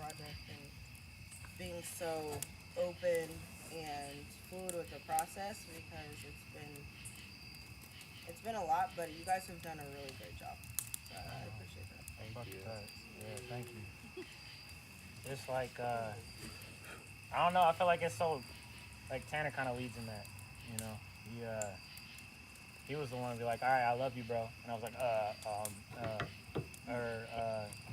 project and being so open and fluid with the process because it's been a lot, but you guys have done a really great job. So I appreciate that. Thank you. Yeah, thank you. It's like I don't know. I feel like it's so like Tanner kind of leads in that. You know, he was the one to be like, all right, I love you, bro, and I was like, or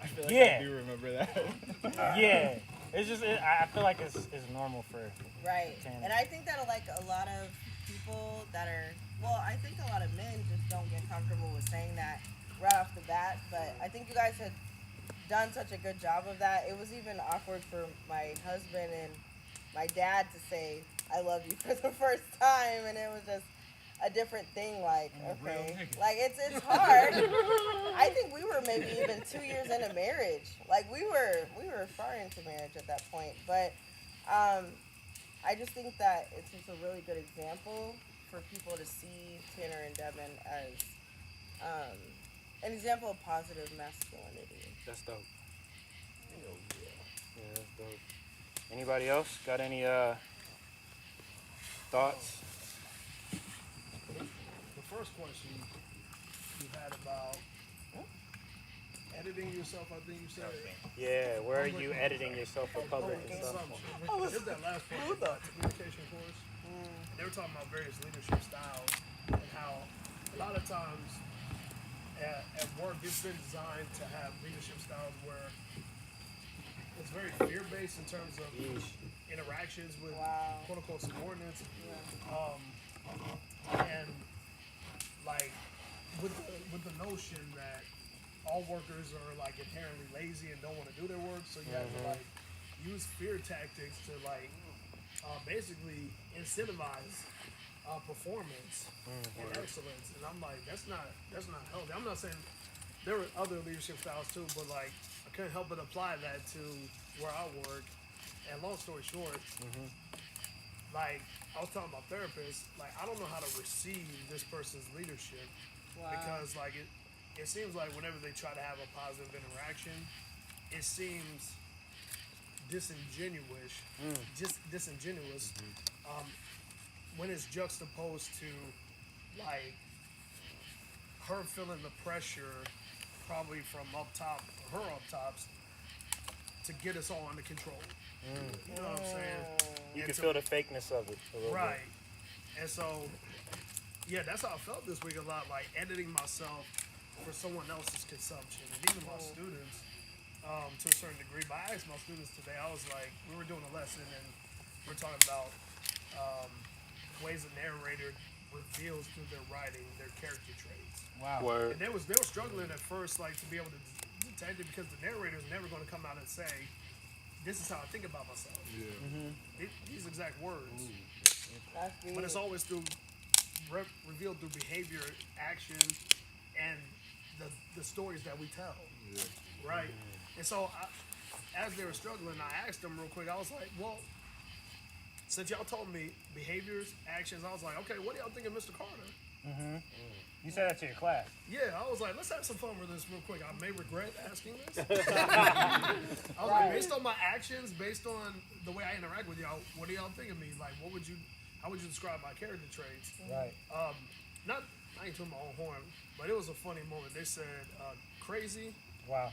I feel like yeah, I do remember that. yeah. It's just I feel like it's normal for Right. Tanner. And I think that like a lot of people that are well, I think a lot of men just don't get comfortable with saying that right off the bat. But I think you guys had done such a good job of that. It was even awkward for my husband and my dad to say I love you for the first time, and it was just a different thing. Like okay, like it's hard. I think we were maybe even 2 years into marriage. Like we were far into marriage at that point, but um, I just think that it's just a really good example for people to see Tanner and Devin as um, an example of positive masculinity. That's dope. Yeah, that's dope. Anybody else got any thoughts? The first question you had about editing yourself, I think you said. Yeah, where are you editing yourself for public Public and stuff? consumption. It's that last part of the communication course. And they were talking about various leadership styles and how a lot of times at work it's been designed to have leadership styles where it's very fear-based in terms of interactions with Wow. quote-unquote subordinates. Yeah. And like with the notion that all workers are like inherently lazy and don't want to do their work, so you have to like use fear tactics to like basically incentivize performance and excellence. And I'm like, that's not healthy. I'm not saying there were other leadership styles too, but like I couldn't help but apply that to where I work. And long story short, like I was talking about therapists, like I don't know how to receive this person's leadership Wow. because like it seems like whenever they try to have a positive interaction, it seems disingenuous, just disingenuous, when it's juxtaposed to like her feeling the pressure, probably from up top, her up tops, to get us all under control. You know what I'm saying? You And can to- feel the fakeness of it a little Right. And so, yeah, that's how I felt this week a lot, like editing myself for someone else's consumption. And even my students, to a certain degree. But I asked my students today, I was like, we were doing a lesson and we're talking about ways a narrator reveals through their writing their character traits. Wow. Word. And they were struggling at first, like, to be able to detect it because the narrator is never going to come out and say, this is how I think about myself. Yeah. These exact words. That's deep. But it's always through revealed through behavior, action, and the stories that we tell, Yeah. right? And so, as they were struggling, I asked them real quick. I was like, "Well, since y'all told me behaviors, actions, I was like, okay, what do y'all think of Mr. Carter?" You said that to your class. Yeah, I was like, let's have some fun with this real quick. I may regret asking this. I was like, based on my actions, based on the way I interact with y'all, what do y'all think of me? Like, how would you describe my character traits? Right. Not, I ain't tooting my own horn, but it was a funny moment. They said crazy. Wow.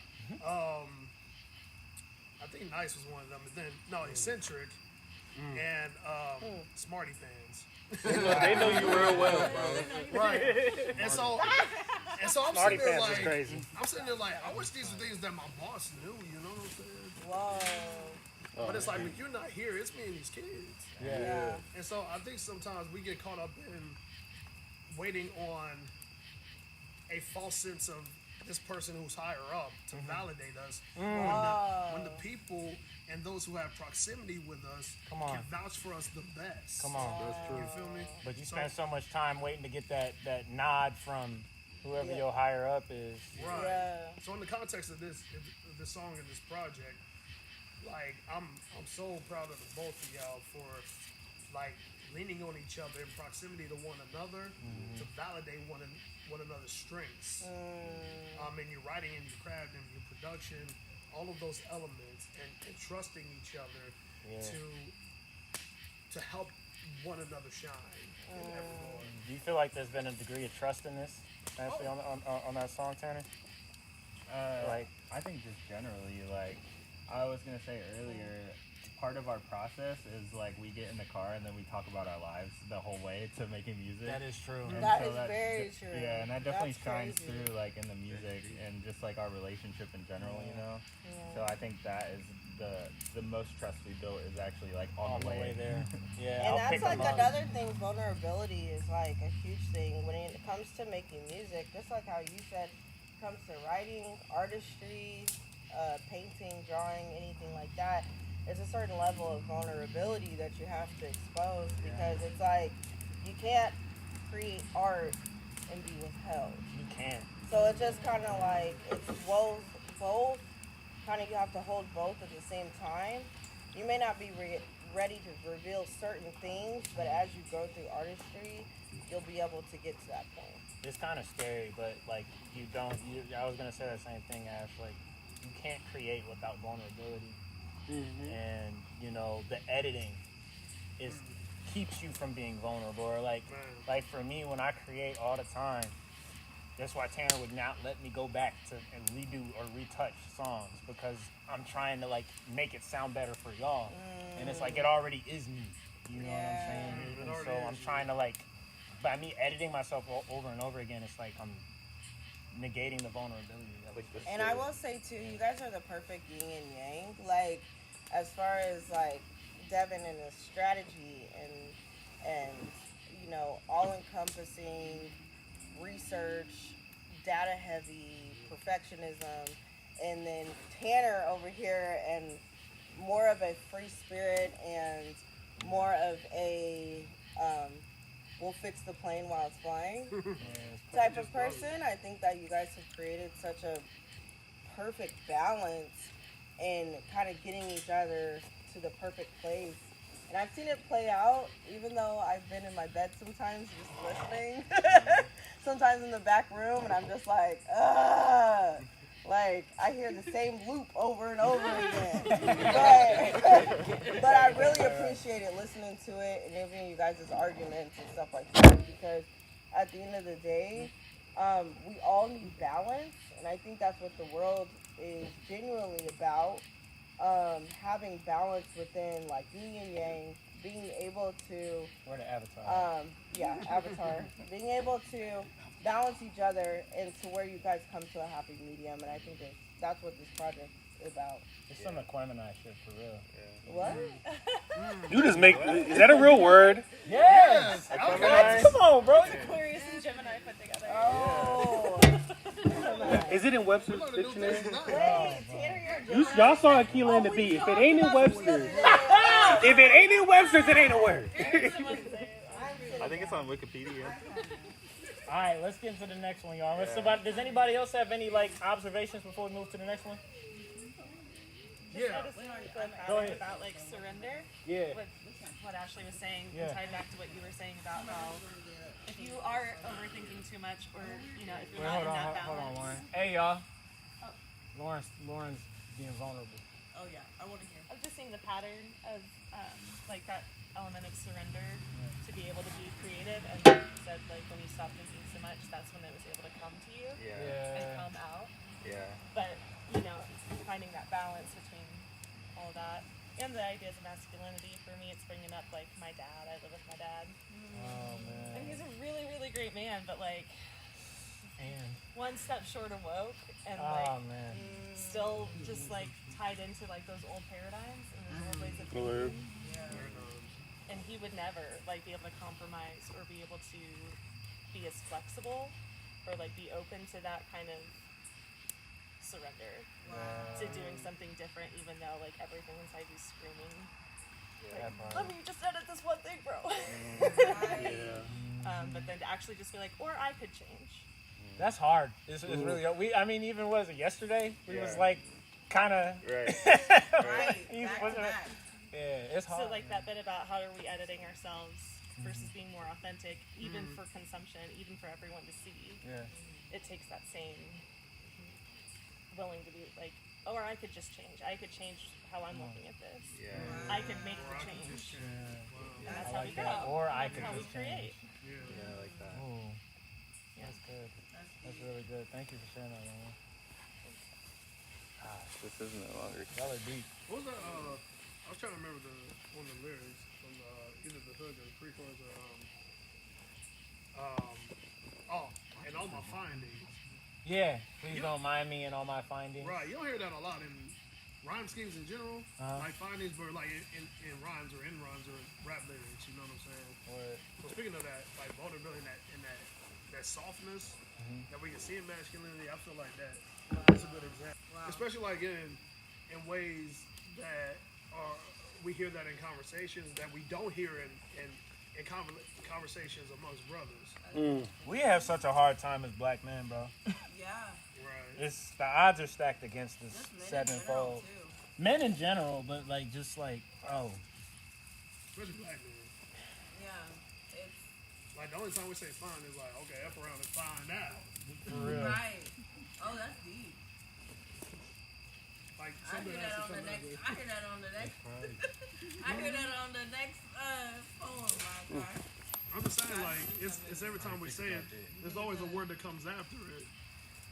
I think nice was one of them. And then no, eccentric and smarty pants. They know you real well, bro. Right. And so I'm Smarty sitting there pants is like, crazy. I'm sitting there like, I wish these were things that my boss knew. You know what I'm saying? Whoa. But it's like, when you're not here, it's me and these kids. Yeah. And so I think sometimes we get caught up in waiting on a false sense of this person who's higher up to validate us when the people and those who have proximity with us Come on. can vouch for us the best. Come on. That's true. You feel me? But you So- spend so much time waiting to get that nod from whoever Yeah. your higher up is. Right. Yeah. So in the context of this song and this project, like I'm so proud of the both of y'all for like leaning on each other in proximity to one another to validate one another's strengths. In your writing and your craft and your production, all of those elements and trusting each other Yeah. to help one another shine in every moment. Do you feel like there's been a degree of trust in this, actually, on that song, Tanner? Like, I think just generally, like I was gonna say earlier, part of our process is like we get in the car and then we talk about our lives the whole way to making music. that is true. And That so is very true. Yeah, and that definitely That's shines crazy. through like in the music and just like our relationship in general, you know. So I think that is the most trust we built is actually like on the way there. Yeah, And I'll that's pick like 'em up. another thing. Vulnerability is like a huge thing when it comes to making music. Just like how you said, it comes to writing, artistry, painting, drawing, anything like that. There's a certain level of vulnerability that you have to expose because it's like you can't create art and be withheld. You can't. So it's just kind of like it's both. Kind of you have to hold both at the same time. You may not be ready to reveal certain things, but as you go through artistry, you'll be able to get to that point. It's kind of scary, but like I was gonna say that same thing, Ash. Like, you can't create without vulnerability, and you know the editing keeps you from being vulnerable. Or like for me, when I create all the time, that's why Tanner would not let me go back to and redo or retouch songs because I'm trying to like make it sound better for y'all, and it's like it already is me. You know what I'm saying? And so I'm trying to like, by me editing myself over and over again, it's like I'm negating the vulnerability. And I will say too, you guys are the perfect yin and yang. Like, as far as like Devin and his strategy and you know, all encompassing research, data heavy, perfectionism, and then Tanner over here and more of a free spirit and more of a we'll fix the plane while it's flying type of person. I think that you guys have created such a perfect balance in kind of getting each other to the perfect place. And I've seen it play out, even though I've been in my bed sometimes just listening. Sometimes in the back room, and I'm just like, ugh. Like, I hear the same loop over and over again. But I really appreciated listening to it and even you guys' arguments and stuff like that, because at the end of the day, we all need balance, and I think that's what the world is genuinely about. Having balance within, like, yin and yang, being able to... We're the Avatar. Avatar. Being able to balance each other and to where you guys come to a happy medium, and I think that's what this project is about. It's some Aquemini shit for real. What? You just make. Is that a real word? Yes! Aquemini? Come on, bro. Aquarius and Gemini put together. Oh. Is it in Webster's dictionary? Wait, Tanner, you're a Y'all saw Aquila and the Bee. If it ain't in Webster's, if it ain't in Webster's, it ain't a word. I think it's on Wikipedia. All right, let's get into the next one, y'all. Does anybody else have any like observations before we move to the next one? Yeah. Go ahead. About like surrender. Yeah. What Ashley was saying, Yeah. tied back to what you were saying about how if you are overthinking too much, or you know, if you're Wait, not hold in that on, hold on, balance. Lauren. Hey, y'all. Lauren's being vulnerable. Oh, yeah. I want to hear. I'm just seeing the pattern of like that element of surrender to be able to be creative, and like you said, like when you stop thinking so much, that's when it was able to come to you and come out. Yeah. But you know, finding that balance between all that and the ideas of masculinity. For me, it's bringing up like my dad. I live with my dad, Oh, and man. he's a really, really great man. But like And, one step short of woke, and oh, like man. still just like tied into like those old paradigms and those old ways of Blurb. thinking. And he would never like be able to compromise or be able to be as flexible or like be open to that kind of surrender to doing something different, even though like everything inside you screaming, That like, part. let me just edit this one thing, bro. But then to actually just be like, or I could change. That's hard. It's really hard. I mean, even was it yesterday? We was Yeah. like, kind of. Right. Right. He's Back to wasn't it? back. Yeah, it's hard. So like that bit about how are we editing ourselves versus being more authentic, even for consumption, even for everyone to see. Yeah. It takes that same willing to be like or I could just change. I could change how I'm looking at this. Yeah. I could make the change. And that's how we like grow. that. Or I That's could how we just create. Yeah. Yeah, I like that. Ooh, that's good. That's really good. Thank you for sharing that, man. This isn't no longer. Y'all are deep. What was that? I was trying to remember one of the lyrics from either the hook or the pre-chorus or and all my findings. Yeah, please don't mind me in all my findings. Right, you don't hear that a lot in rhyme schemes in general, Uh-huh. like findings, but like in rhymes or in rhymes or rap lyrics. You know what I'm saying? Or, So speaking of that, like vulnerability and that softness that we can see in masculinity, I feel like that's a good example. Wow. Especially like in ways that are we hear that in conversations that we don't hear in conversations amongst brothers. we have such a hard time as black men, bro. Yeah. Right. It's the odds are stacked against us Just men in general, sevenfold. too. Men in general, but like just like Especially black men. Yeah. It's Like the only time we say fine is like, okay, F around and find out. for real. right. Oh, that's deep. Like I something hear has that to on the come out next. there. I hear that on the next. I hear that on the next poem, my God. I'm just saying, like, it's every time we say it, there's always a word that comes after it,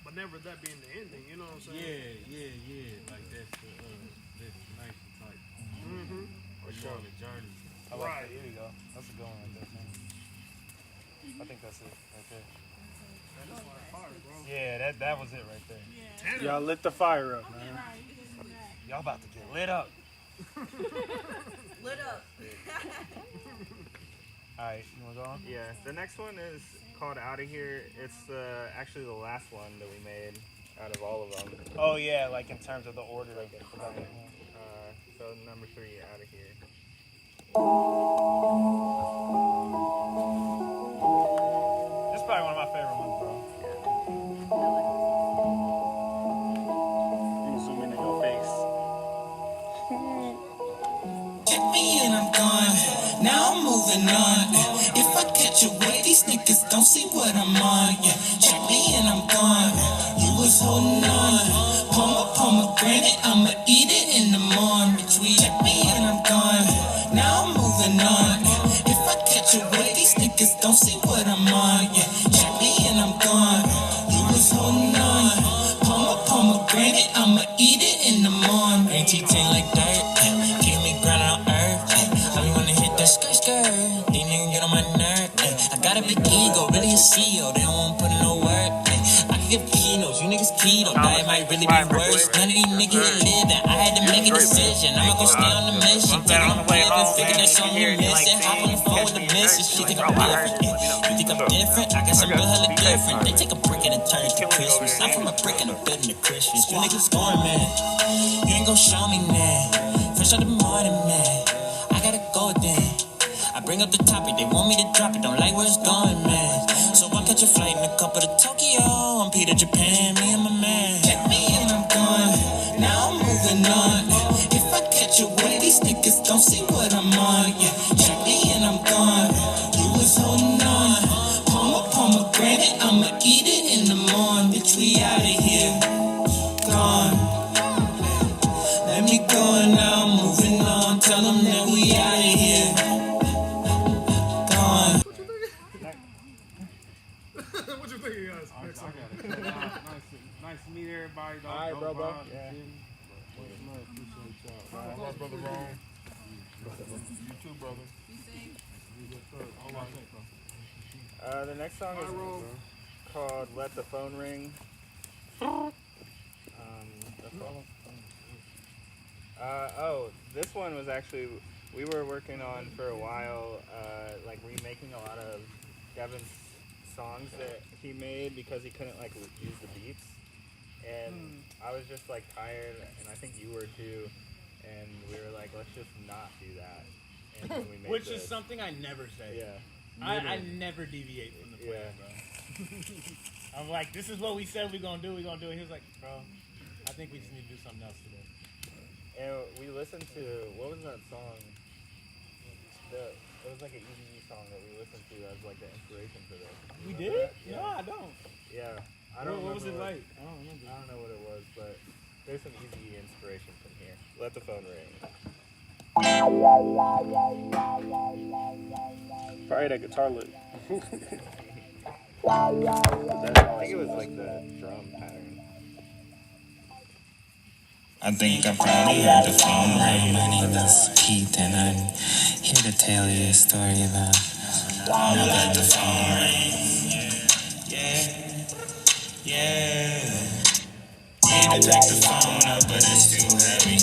but never that being the ending. You know what I'm saying? Yeah. Like that's the destination type. Mm-hmm. Or you on the journey. I like Right. that. Here you go. That's a good one right there, man. I think that's it right there. That's like fire, bro. Yeah, that was it right there. Tanner, Y'all lit the fire up, man. Y'all about to get lit up. Lit up. All right, you wanna go on? Yeah, the next one is called Out of Here. It's actually the last one that we made out of all of them. Oh yeah, like in terms of the order of it. So number 3, Out of Here. This is probably one of my favorite ones, bro. You zoom in your face. Check me and I'm gone. Now I'm moving on. If I catch a wave, these niggas don't see what I'm on. Yeah, check me and I'm gone. You was holding on. Pomegranate, I'ma eat it in the morning. Between check me and I'm gone. Now I'm moving on. If I catch a wave, these niggas don't see what I'm on. Yeah, check me and I'm gone. You was holding on. Pomegranate, I'ma eat it in the morning. Ain't T10 like dirt. Keep me grounded on earth. I be wanna hit that skirt. These niggas get on my nerve. I got a big ego, really a CEO. They don't wanna put in no work. I can get kilos, you niggas keto. That might really be worse. None of these niggas here living. I had to make a decision. I'ma go stay on the mission. Take on the private, figure that's something you missing. Hop on the phone with the missus. She think I'm different. You think I'm different? I got some real hella different. They take a brick and it turns to Christmas. I'm from a brick and a building to Christmas. You niggas going, man. You ain't gon' show me that. Fresh out the morning, man. I gotta go then. I bring up the topic, they want me to drop it. Don't like where it's going, man. So I catch a flight in a couple to Tokyo. I'm Peter Japan, me and my man. Check me and I'm gone. Now I'm moving on. If I catch a wave, these niggas don't see what I'm on. Yeah, check me and I'm gone. You was holding on. Pomegranate, I'ma eat it in the morning. Bitch, we outta here. Gone. Let me go and now I'm moving on. Tell them that we outta here. Gone. what you think, guys? Next I one. got it. Nice to meet everybody. Don't, All right, don't bro. mind, Yeah. you feel me? But much love, appreciate y'all. My brother Rome. You too, brother. Yes, sir. All right. The next song is Rome. called Let the Phone Ring. This one was actually, we were working on for a while, like remaking a lot of Devin's songs that he made because he couldn't like use the beats. And I was just like tired, and I think you were too. And we were like, let's just not do that. And then we made Which this. is something I never say. Yeah. I never deviate from the plan, Yeah. bro. I'm like, this is what we said we're gonna do. He was like, bro, I think we just need to do something else today. And we listened to, what was that song? It was like an EDE song that we listened to as like the inspiration for this. We Remember did? that? Yeah. No, I don't. Yeah. I don't What was it remember like? I don't remember. I don't know what it was, but There's some easy inspiration from here. Let the phone ring. Probably that guitar lick. I think it was like the drum pattern. I think I probably heard the phone ring. My name is Keith, and I'm here to tell you a story about how I let the phone ring. Yeah. Need to pick the phone up, but it's too heavy.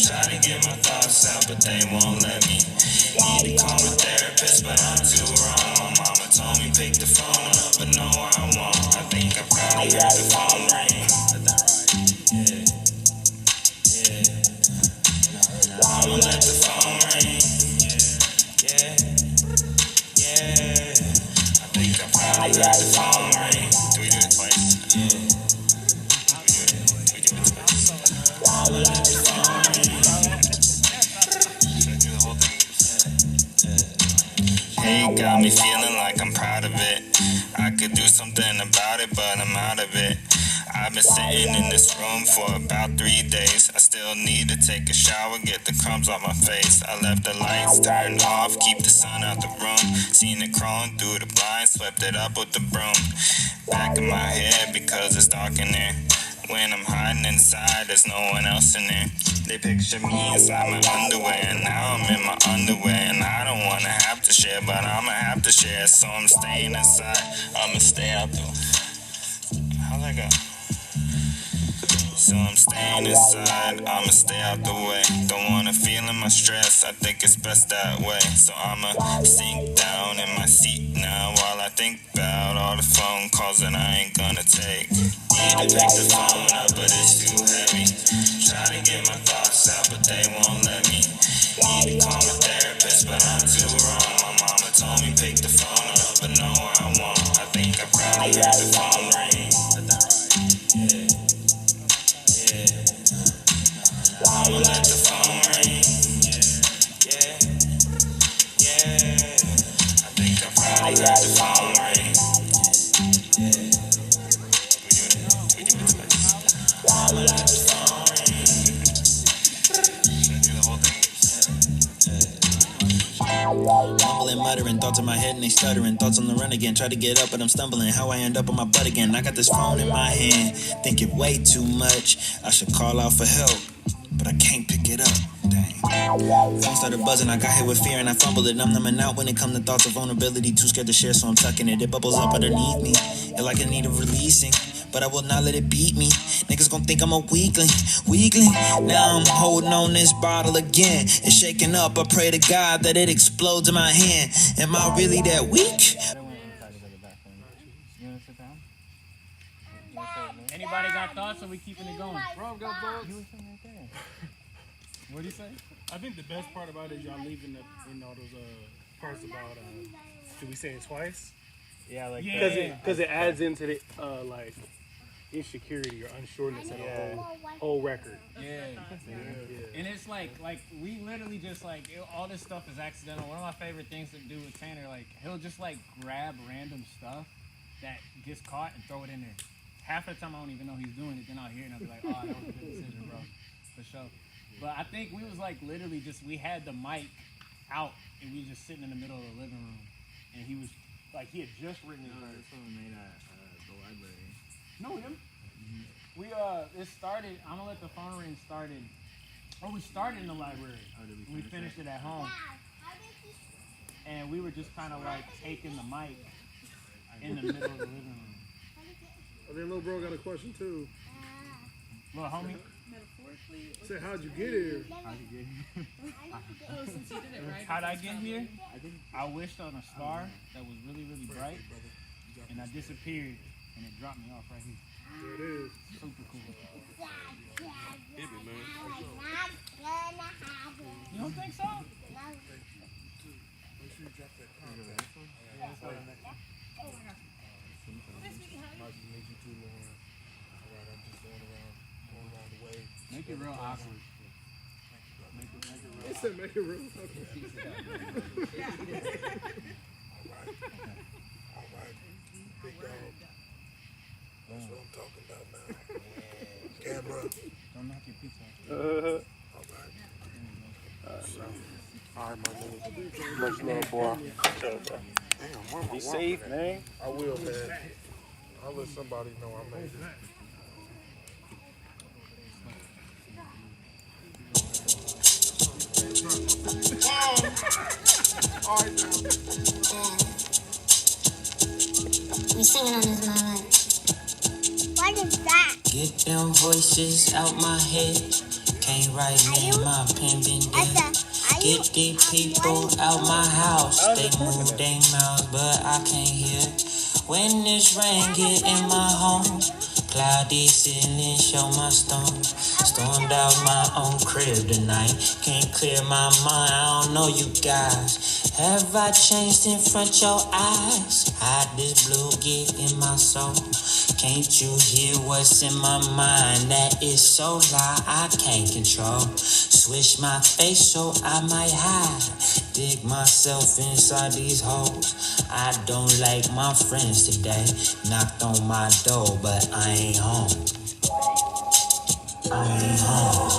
Try to get my thoughts out, but they won't let me. Need to call my therapist, but I'm too wrong. My mama told me pick the phone up, but no, I won't. I think I probably heard the phone ring. I'ma let the phone ring. Yeah. I think I probably heard the phone ring. Do we do it twice? We do it twice. I'ma let the phone ring. Should I do the whole thing? Hey, got me feeling like I'm proud of it. I could do something about it, but I'm out of it. I've been sitting in this room for about 3 days. I still need to take a shower, get the crumbs off my face. I left the lights turned off, keep the sun out the room. Seen it crawling through the blinds, swept it up with the broom. Back in my head because it's dark in there. When I'm hiding inside, there's no one else in there. They picture me inside my underwear, and now I'm in my underwear. And I don't wanna have to share, but I'ma have to share. So I'm staying inside, I'ma stay out the... How'd that go? So I'm staying inside, I'ma stay out the way. Don't wanna feel in my stress, I think it's best that way. So I'ma sink down in my seat now while I think about all the phone calls that I ain't gonna take. Need to pick the phone up, but it's too heavy. Try to get my thoughts out, but they won't let me. Need to call my therapist, but I'm too wrong. My mama told me pick the phone up, but no, I won't. I think I probably heard the phone ring. I'ma let the phone ring. Yeah. I think I probably heard the phone ring. We do it twice. I'ma let the phone ring. Should I do the whole thing? Mumbling, muttering, thoughts in my head and they stuttering. Thoughts on the run again, try to get up but I'm stumbling. How I end up on my butt again. I got this phone in my hand, thinking way too much. I should call out for help, but I can't pick it up. Dang. Phone started buzzing, I got hit with fear and I fumbled it. I'm numbing out when it comes to thoughts of vulnerability. Too scared to share, so I'm tucking it. It bubbles up underneath me, it like in need of releasing. But I will not let it beat me. Niggas gon' think I'm a weakling. Now I'm holding on this bottle again. It's shaking up, I pray to God that it explodes in my hand. Am I really that weak? Anybody got thoughts, or we keeping it going? Bro, got thoughts? What do you say? I think the best part about it is y'all leaving in all those parts about. Did we say it twice? Yeah, like Because it adds into the like insecurity or unsureness of the whole record. Yeah. And it's like we literally just all this stuff is accidental. One of my favorite things to do with Tanner, like he'll just grab random stuff that gets caught and throw it in there. Half of the time I don't even know he's doing it, then I'll hear it and I'll be like, oh, that was a good decision, bro. For sure. But I think we was literally we had the mic out and we just sitting in the middle of the living room. And he was he had just written his verse. Someone made at the library. Know him? We it started. I'm gonna let the phone ring started. Oh, we started in the library. We finished it at home, and we were just kind of taking the mic in the middle of the living room. Oh, then little bro got a question too. Little homie. Metaphorically. Said, how'd you get here? Oh, since you did it right. How'd I get here? I wished on a star that was really, really bright, and I disappeared, and it dropped me off right here. There it is. Super cool. Hit me, man. You don't think so? Make sure you drop that contact. Nice to meet you too, Lauren. Alright, I'm just going around the way. Make it real awkward. He said make it real. Alright. Big dog. That's what I'm talking about now. Camera. Don't Much love, boy. Be safe, man. I will, man. I'll let somebody know I made it. I'm singing on this moment. What is that? Get them voices out my head. Can't write name, my pen been dead. Get these people out my house. They move their mouths, but I can't hear. When this rain get in my home, cloudy ceiling show my stones. Stormed out my own crib tonight. Can't clear my mind, I don't know you guys. Have I changed in front your eyes? Hide this blue get in my soul. Can't you hear what's in my mind? That is so loud I can't control. Switch my face so I might hide. Dig myself inside these holes. I don't like my friends today. Knocked on my door, but I ain't home. I ain't home.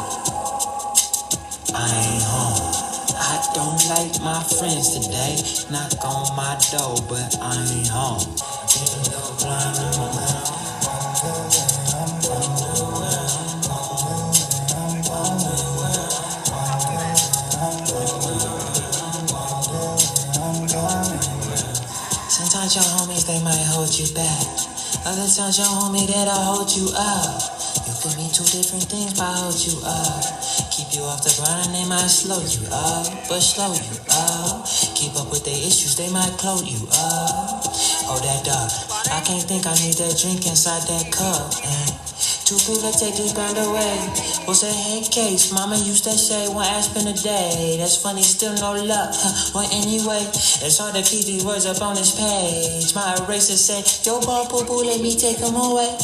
I ain't home. I don't like my friends today. Knock on my door, but I ain't home. Sometimes your homies, they might hold you back. Other times your homie that'll hold you up. You could mean two different things by hold you up. Keep you off the ground and they might slow you up. But slow you up. Keep up with their issues, they might close you up. Hold that dog. I can't think I need that drink inside that cup. Two people take this brand away. What's a head case? Mama used to say 1 aspirin a day. That's funny, still no luck. Well, anyway, it's hard to keep these words up on this page. My eraser say, yo, ball, boo, boo, let me take them away.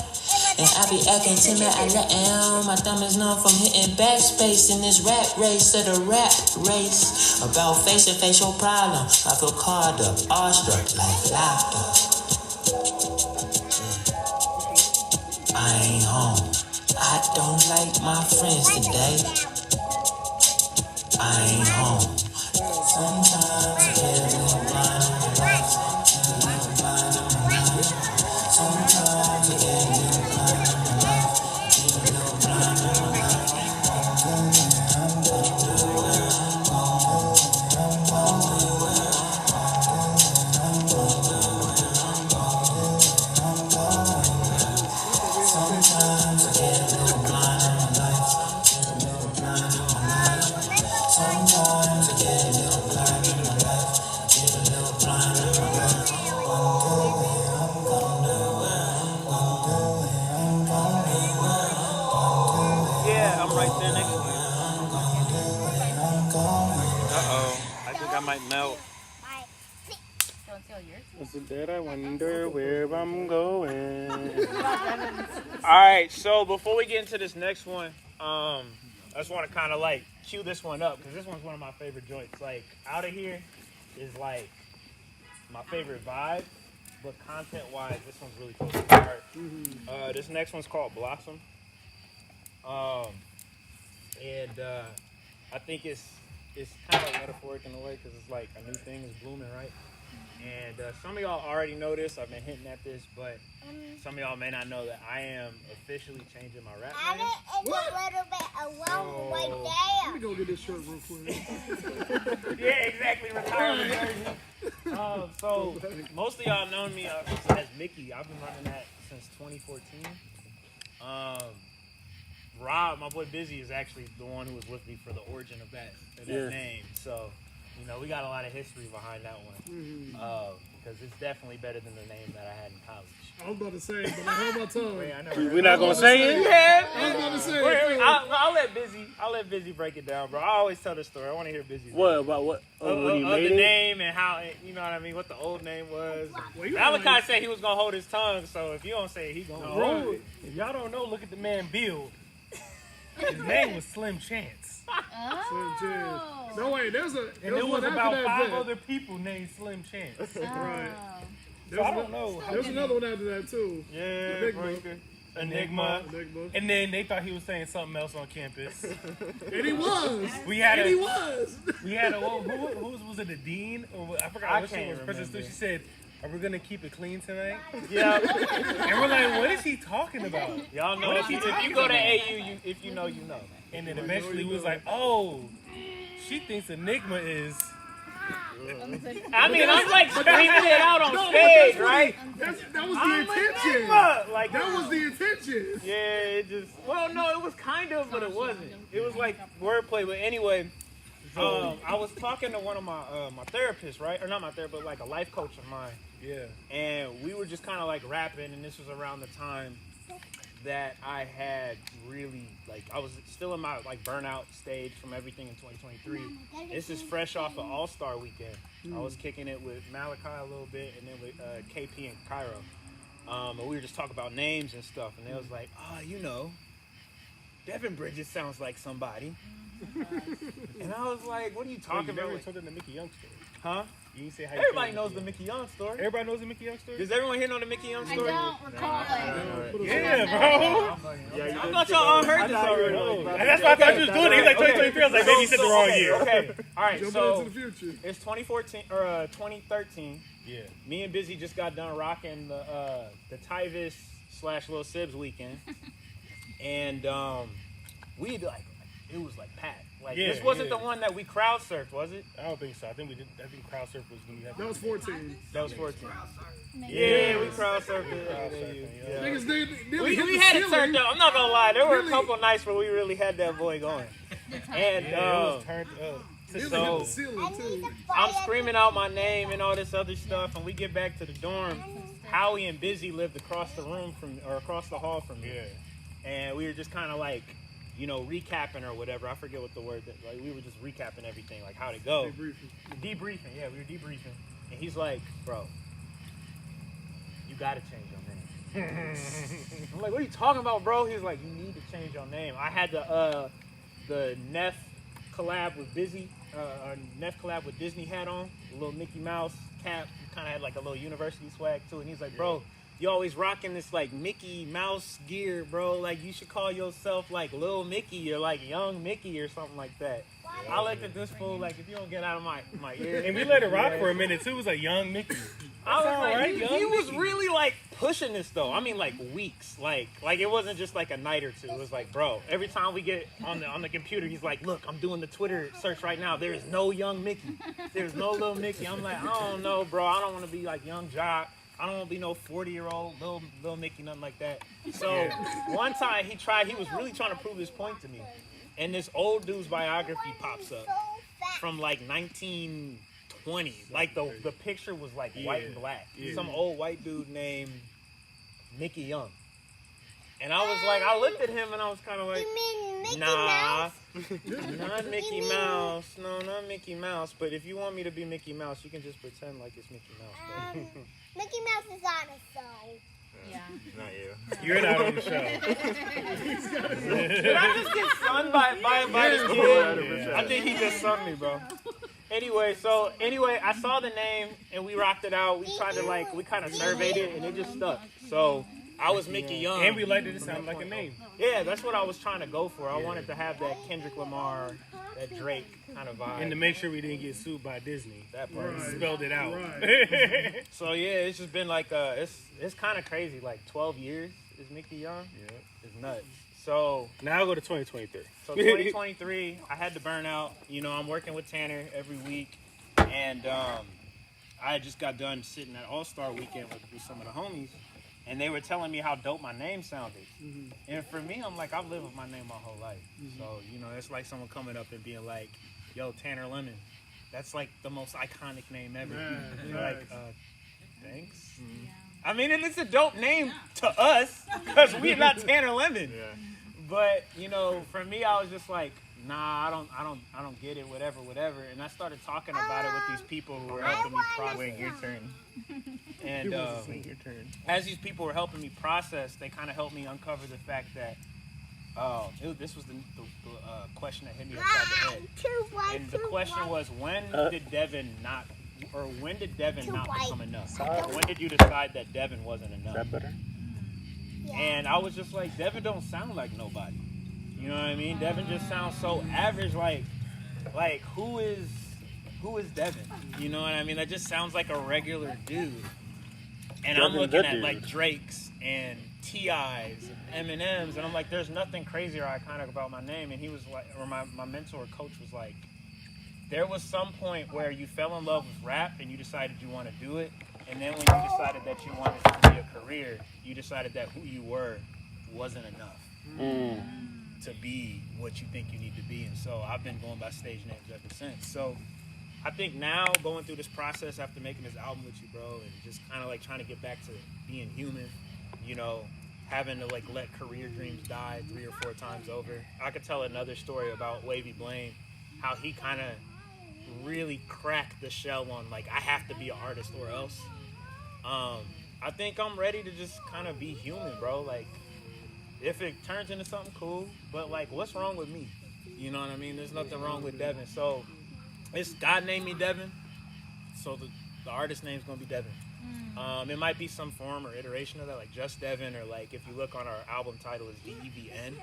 And I be acting timid, I let him. My thumb is numb from hitting backspace in this rap race of the rap race. About facing facial problems. I feel caught up, awestruck, like laughter. I ain't home. I don't like my friends today. I ain't home. Sometimes I get a little blind in my life. Sometimes I get a little blind in my life. Get a little blind in my life. Sometimes I get a little blind in my life. Get a little blind in my life. Sometimes I get a little blind in my life. Get a little blind in my life. Yeah, I'm right there next to you. Uh-oh. I think I might melt. So that I wonder where I'm going. Alright, so before we get into this next one, I just want to kind of like cue this one up because this one's one of my favorite joints. Like, Out of Here is like my favorite vibe, but content-wise, this one's really close to my heart. This next one's called Blossom. And I think it's kind of metaphoric in a way because it's like a new thing is blooming, right? And some of y'all already know this. I've been hinting at this, but some of y'all may not know that I am officially changing my rap name. It's a little bit alone right there. Let me go get this shirt real quick. Yeah, exactly. Retirement version. So most of y'all know me as Mickey. I've been running that since 2014. Rob, my boy Busy, is actually the one who was with me for the origin of that name. So, you know, we got a lot of history behind that one. Because it's definitely better than the name that I had in college. I was about to say, but I held my tongue. Wait, I know. We're not gonna say it. Yeah. I was about to say Wait, I'll let Busy break it down, bro. I always tell the story. I want to hear Busy's. What about what? When you made the it? name and how, you know what I mean, what the old name was. Well, Malachi said he was going to hold his tongue, so if you don't say it, he going to hold it. If y'all don't know, look at the man build. His name was Slim Chance. Slim Chance. No, wait, And there was about 5 other people named Slim Chance. Right. So I don't know. There's another one after that, too. Yeah, big breaker. Enigma. And then they thought he was saying something else on campus. And he was. We had And a, he was. we had a, who was it, the dean? Or I forgot I what she can't was. President remember. Stu, she said, "Are we gonna keep it clean tonight?" Yeah. And we're like, "What is he talking about?" Y'all know What if is you, he if you go to AU, if you know, you know. And then eventually we was like, "Oh, she thinks Enigma is." I mean, I'm like screaming it out on stage, right? That was the intention. Like That was the intention. Yeah, it just. Well, no, it was kind of, but it wasn't. It was like wordplay. But anyway, I was talking to one of my my therapists, right? Or not my therapist, but like a life coach of mine. Yeah. And we were just kind of like rapping, and this was around the time that I had really like I was still in my like burnout stage from everything in 2023. This is fresh off of All-Star Weekend. I was kicking it with Malachi a little bit, and then with KP and Cairo. And we were just talking about names and stuff, and they was like, "Oh, you know, Devin Bridges sounds like somebody." And I was like, "What are you talking about?" Like, something the Mickey Young story. Huh? You didn't say how you Everybody feel knows about the Mickey Young story. Everybody knows the Mickey Young story. Does everyone here know the Mickey Young I story? don't recall it. Yeah, bro. I thought y'all all heard this already. And that's why I thought you was doing it. He's like 2023. I was like, maybe you said the wrong year. Okay. All right. Jumping So into the future. it's 2014 or 2013. Yeah. Me and Busy just got done rocking the Tyvis / Lil Sibs weekend, and we like it was like packed. Like Yeah, this wasn't yeah. the one that we crowd surfed, was it? I don't think so. I think we did. I think crowd surf was when we had. That was 14. That was 14. Maybe. Yeah, we crowd surfed it. Crowd surfing, yeah. Niggas nearly hit We the had it ceiling. turned up. I'm not gonna lie, there were a Really? couple nights where we really had that boy going. And Yeah, it was turned up. Nearly So- hit the ceiling too. I'm screaming out my name and all this other stuff, and we get back to the dorm. Howie and Busy lived across the room across the hall from me. Yeah. And we were just kind of like, you know, recapping or whatever. I forget what the word that, like, we were just recapping everything, like how'd it go. Debriefing, yeah, we were debriefing. And he's like, "Bro, you gotta change your name." I'm like, "What are you talking about, bro?" He's like, "You need to change your name." I had the Neff collab with Busy, Neff collab with Disney hat on, a little Mickey Mouse cap, kind of had like a little university swag too. And he's like, "Bro, you always rocking this like Mickey Mouse gear, bro. Like you should call yourself like Lil Mickey or like Young Mickey or something like that." I looked at this fool like, if you don't get out of my ear. And we let it rock for a minute too. It was like Young Mickey. I was all like, right, he Young was Mickey. really like pushing this though. I mean, like weeks. Like it wasn't just like a night or two. It was like, bro, every time we get on the computer, he's like, "Look, I'm doing the Twitter search right now. There is no Young Mickey. There's no Lil Mickey." I'm like, "I don't know, bro. I don't want to be like Young Jock. I don't want to be no 40-year-old Lil Mickey, nothing like that." So one time he was really trying to prove his point to me. And this old dude's biography pops up from like 1920. Like the picture was like white and black. Some old white dude named Mickey Young. And I was like, I looked at him and I was kind of like, nah, not Mickey Mouse. No, not Mickey Mouse. But if you want me to be Mickey Mouse, you can just pretend like it's Mickey Mouse. Mickey Mouse is on it, so. Yeah. Not you. You're not on the show. Did I just get sunned by this kid? I think he just sunned me, bro. Anyway, I saw the name and we rocked it out. We tried to we kind of surveyed it and it just stuck. So I was Mickey Young. And we liked it to sound like a name. Yeah, that's what I was trying to go for. I wanted to have that Kendrick Lamar, that Drake kind of vibe. And to make sure we didn't get sued by Disney. That part. We spelled it out. Right. So yeah, it's just been like it's kind of crazy. Like 12 years is Mickey Young. Yeah. It's nuts. So Now I'll go to 2023. So 2023, I had to burn out. You know, I'm working with Tanner every week, and I just got done sitting at All-Star Weekend with some of the homies, and they were telling me how dope my name sounded. Mm-hmm. And for me, I'm like, I've lived with my name my whole life. So, you know, it's like someone coming up and being like, "Yo, Tanner Lemon." That's like the most iconic name ever. Yeah, You're like, nice. thanks. I mean, and it's a dope name to us because we're not Tanner Lemon. Yeah. But you know, for me, I was just like, nah, I don't get it, whatever. And I started talking about it with these people who were helping me process. Wait, your turn. And Wait, your turn. as these people were helping me process, they kind of helped me uncover the fact that this was the question that hit me upside the head. And the question was, when did Devin not become enough? Or when did you decide that Devin wasn't enough? Is that better? And I was just like, Devin don't sound like nobody. You know what I mean? Devin just sounds so average. Like who is Devin? You know what I mean? That just sounds like a regular dude. And I'm looking at like Drake's and T.I.'s and Eminem's, and I'm like, there's nothing crazy or iconic about my name. And he was like, or my mentor coach was like, there was some point where you fell in love with rap and you decided you want to do it. And then when you decided that you wanted it to be a career, you decided that who you were wasn't enough to be what you think you need to be. And so I've been going by stage names ever since. So I think now going through this process after making this album with you, bro, and just kind of like trying to get back to being human, you know, having to like let career dreams die 3 or 4 times over. I could tell another story about Wavy Blaine, how he kind of really cracked the shell on like, I have to be an artist or else. I think I'm ready to just kind of be human, bro. Like, if it turns into something cool, but like, what's wrong with me? You know what I mean? There's nothing wrong with Devin. So it's God named me Devin, so the artist name's gonna be Devin. It might be some form or iteration of that, like Just Devin, or like if you look on our album title, it's DEVN,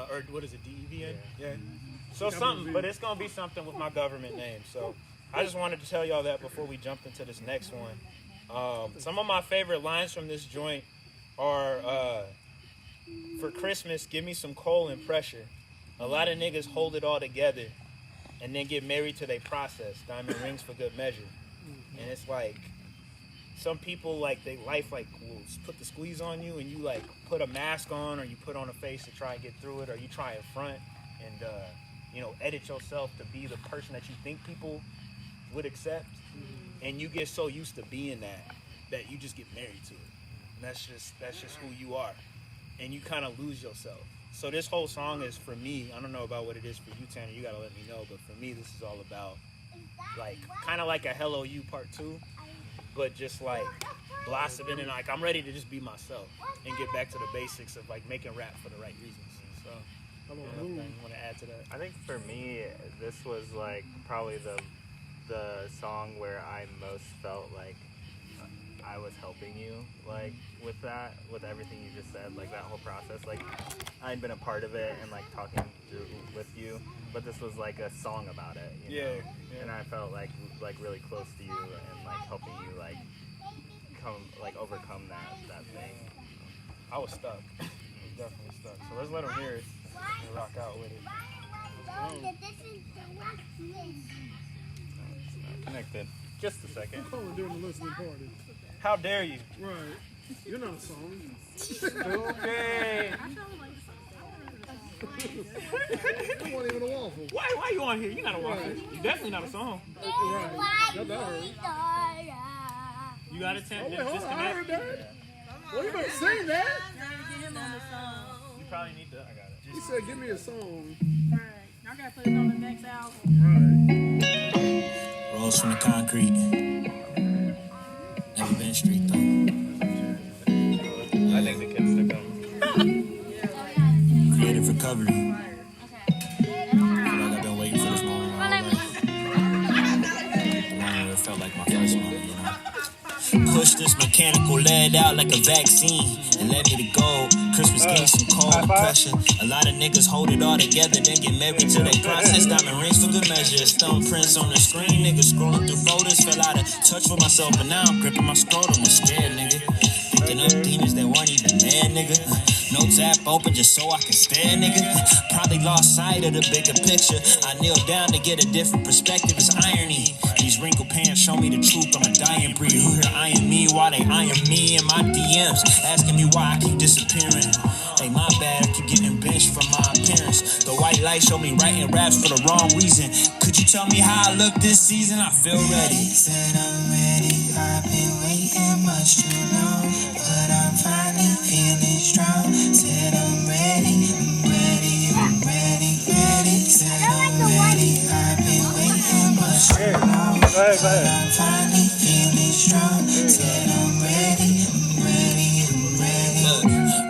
or what is it, DEVN? Yeah. So something, but it's gonna be something with my government name. So I just wanted to tell y'all that before we jump into this next one. Some of my favorite lines from this joint are, for Christmas, give me some coal and pressure. A lot of niggas hold it all together and then get married to their process. Diamond rings for good measure. And it's like, some people, like, they life, like, will put the squeeze on you, and you, like, put a mask on, or you put on a face to try and get through it, or you try in front and, you know, edit yourself to be the person that you think people would accept. And you get so used to being that you just get married to it. And that's just who you are. And you kind of lose yourself. So this whole song is for me. I don't know about what it is for you, Tanner. You got to let me know. But for me, this is all about, like, kind of like a Hello You Part 2. But just, like, blossoming. And, like, I'm ready to just be myself and get back to the basics of, like, making rap for the right reasons. So, you want to add to that? I think for me, this was, like, probably the song where I most felt like I was helping you, like, with that, with everything you just said, like, that whole process. Like, I'd been a part of it and, like, talking with you, but this was, like, a song about it, you know? And I felt, like, really close to you and, like, helping you, like, overcome that thing. I was stuck. I was definitely stuck. So let's let him hear it and rock out with it. Connected. Just a second. Oh, we're doing the listening party. How dare you? Right. You're not a song. Stupid. You weren't even a waffle. Why you on here? You're not a waffle. You definitely not a song. Right. That hurt. You got it, Tim? Oh, wait, hold on. I heard that. Well, you better sing that. You probably need to. I got it. He said, give me a song. Right. Y'all gotta put it on the next album. Right. Rolls from the concrete. Never been street though. I think the kids took them. Creative recovery. I feel like I've been waiting for this moment my whole life. The one where it felt like my first moment, you know. Push this mechanical lead out like a vaccine and let me to go. Christmas gave some cold depression. A lot of niggas hold it all together, then get married to their process. Diamond rings for good measure. Thumbprints on the screen. Niggas scrolling through photos. Fell out of touch with myself, but now I'm gripping my scrotum. Was scared, nigga. Picking up demons that weren't even there, nigga. No tap open just so I can stare, nigga. Probably lost sight of the bigger picture. I kneel down to get a different perspective. It's irony. These wrinkled pants show me the truth. I'm a dying breed. Who here eyeing me while they eyeing me in my DMs, asking me why I keep disappearing. Hey, my bad, I keep getting benched for my appearance. The white light show me writing raps for the wrong reason. Could you tell me how I look this season? I feel ready. Said I'm ready. I've been waiting much too long, but I'm finally feeling strong. Said I'm ready. I'm ready. I'm ready. Ready. Said I'm ready. I've been waiting much too long, but I'm finally feeling strong. Said I'm ready. I'm ready. I'm ready. Look,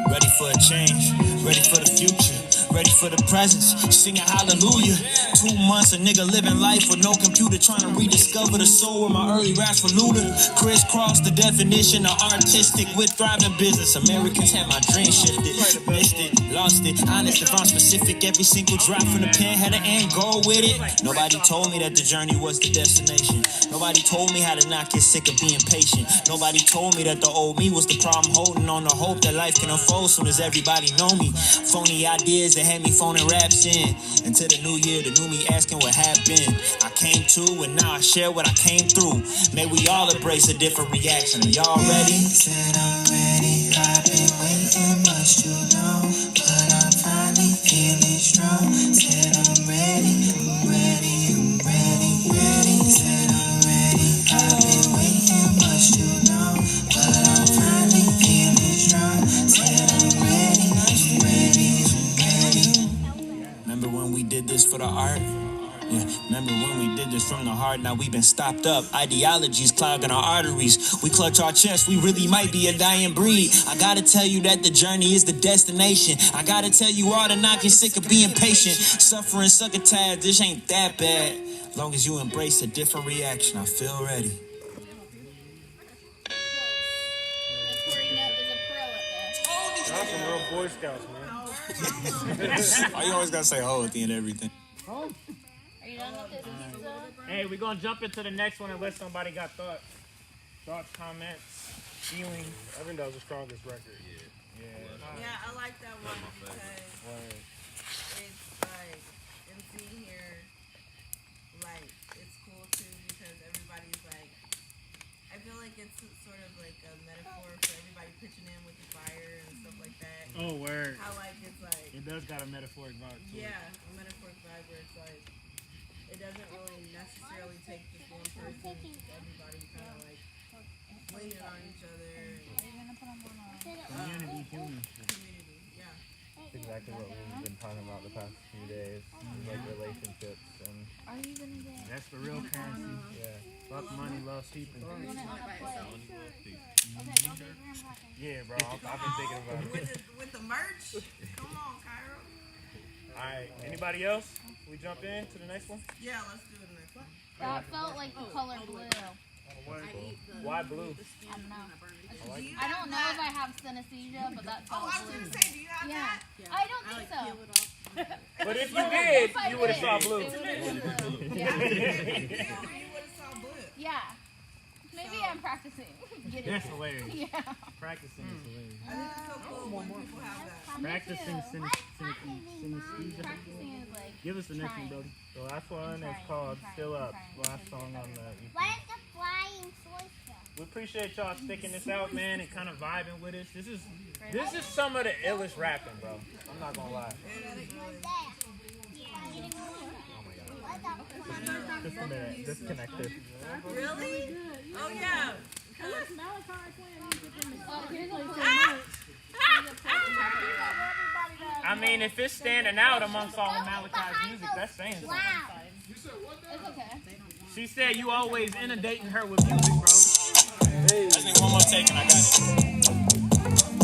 ready for a change, ready for the future. ready for the presence, singing hallelujah. 2 months, a nigga living life with no computer, trying to rediscover the soul of my early raps for Luda. Crisscross the definition of artistic with thriving business. Americans had my dream shifted, missed it, lost it. Honest, if I'm specific, every single drop from the pen had an end goal with it. Nobody told me that the journey was the destination. Nobody told me how to not get sick of being patient. Nobody told me that the old me was the problem, holding on to hope that life can unfold soon as everybody know me. Phony ideas that had me phoning raps in. Until the new year, the new me asking what happened. I came to and now I share what I came through. May we all embrace a different reaction. Are y'all ready? Said I'm ready, I've been waiting much too long, but I'm finally feeling strong. Said I'm ready, I'm ready, I'm ready, ready. Said I'm ready, I've been waiting much too long, but I'm finally feeling strong. Said I'm ready, I'm ready, I'm ready. Remember when we did this for the art? Yeah, remember when we did this from the heart? Now we've been stopped up. Ideologies clogging our arteries. We clutch our chest, we really might be a dying breed. I gotta tell you that the journey is the destination. I gotta tell you all to not get sick of being patient. Suffering succotash, this ain't that bad. Long as you embrace a different reaction, I feel ready. Y'all some real Boy Scouts, man. Why you always gotta say "oh" at the end of everything? Are you done with this pizza? Hey, we're gonna jump into the next one unless somebody got thoughts, comments, feelings. I think that was the strongest record. Yeah, I like that one because it's like MC here, like it's cool too because everybody's like, I feel like it's sort of like a metaphor for everybody pitching in with the fire and stuff like that. Oh, word. How like it's like It does got a metaphoric vibe too. yeah, a metaphoric vibe where it's like it doesn't really necessarily take just one person. It's everybody kind of like leaning on each other. Community, human. Community, yeah. That's exactly what we've been talking about the past few days, like relationships and. Are you gonna get? That's the real currency. Yeah. Fuck money, love people. Yeah, bro. I've been thinking about it. With the merch. Come on, Cairo. Alright, anybody else? We jump in to the next one? Yeah, let's do the next one. That felt like the color blue. Why blue? I don't know. I don't know if I have synesthesia, but that felt blue. I was gonna say, do you have that? I don't think so. But if you did, you would have saw blue. It would've been blue. You would have saw blue. Yeah. Maybe I'm practicing. That's hilarious. Yeah. Practicing is hilarious. I think it's so cool when people have that. Practicing synesthesia. Practicing is like Give us the next one, Brody. The last one is called Still Up. Last song on the EP. Why is the flying oyster? We appreciate y'all sticking this out, man, and kind of vibing with us. This is some of the illest rapping, bro. I'm not gonna lie. Just a minute. Disconnected. Really? Oh yeah. Unless Malachi playing music in the I mean, if it's standing out amongst all of Malachi's music, that's saying something. It's okay. She said you always inundating her with music, bro. I just need one more take and I got it.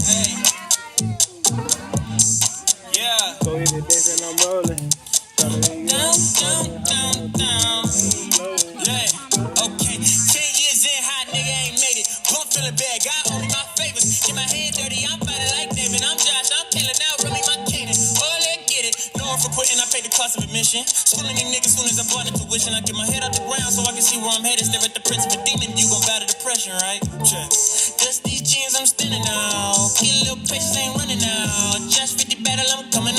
Hey. Yeah. Go ahead and dance and I'm rolling. Down. Yeah. Okay. 10 years in, hot nigga ain't made it. Bump feeling bad. God only my favors. Get my hand dirty. I'm fighting like David. I'm Josh. I'm killing out. Run me my cadence. Oh, let's get it. No for quitting. I paid the cost of admission. Schooling these niggas soon as I bought the tuition. I get my head out the ground so I can see where I'm headed. Stare at the prince of a demon. You gon' battle depression, right? Check. Just these jeans I'm standing out. Get a little patience, ain't running out. Just 50 battle, I'm coming.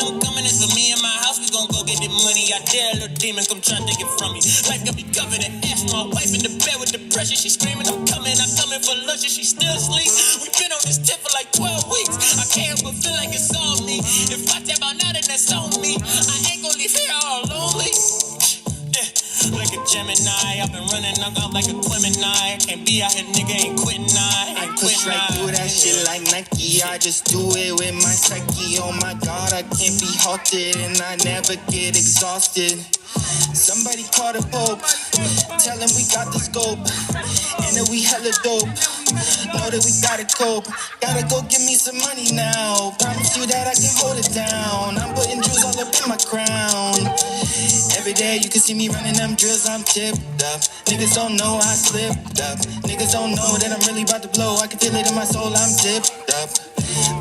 It's for me in my house. We gon' go get the money. I dare a little demon come try to take it from me. Life got me covered in ass. My wife in the bed with depression. She screaming, I'm coming for lunch and she still asleep. We been on this tip for like 12 weeks. I can't help but feel like it's on me. If I tap out now, then that's on me. I ain't gon' leave here all lonely. Like a Gemini, I've been running up like a Gemini. Can't be out here, nigga, ain't quitting, I push right through that shit like Nike. I just do it with my psyche. Oh my God, I can't be halted and I never get exhausted. Somebody call the Pope, tell him we got the scope, and that we hella dope. Know that we gotta cope. Gotta go give me some money now. Promise you that I can hold it down. I'm putting jewels all up in my crown. Every day you can see me running them drills, I'm tipped up. Niggas don't know I slipped up. Niggas don't know that I'm really about to blow. I can feel it in my soul, I'm tipped up.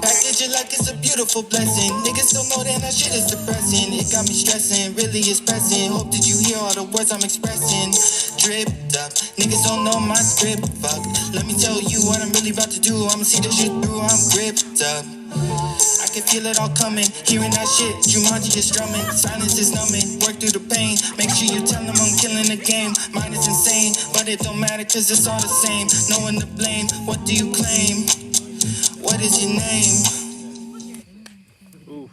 Package it like it's a beautiful blessing. Niggas don't know that shit is depressing. It got me stressing, really it's pressing. Hope that you hear all the words I'm expressing. Dripped up, niggas don't know my script. Fuck, let me tell you what I'm really about to do. I'ma see this shit through, I'm gripped up. I can feel it all coming, hearing that shit. Jumanji is strumming, silence is numbing. Work through the pain, make sure you tell them I'm killing the game. Mine is insane, but it don't matter cause it's all the same. No one to blame, what do you claim? What is your name? Oof.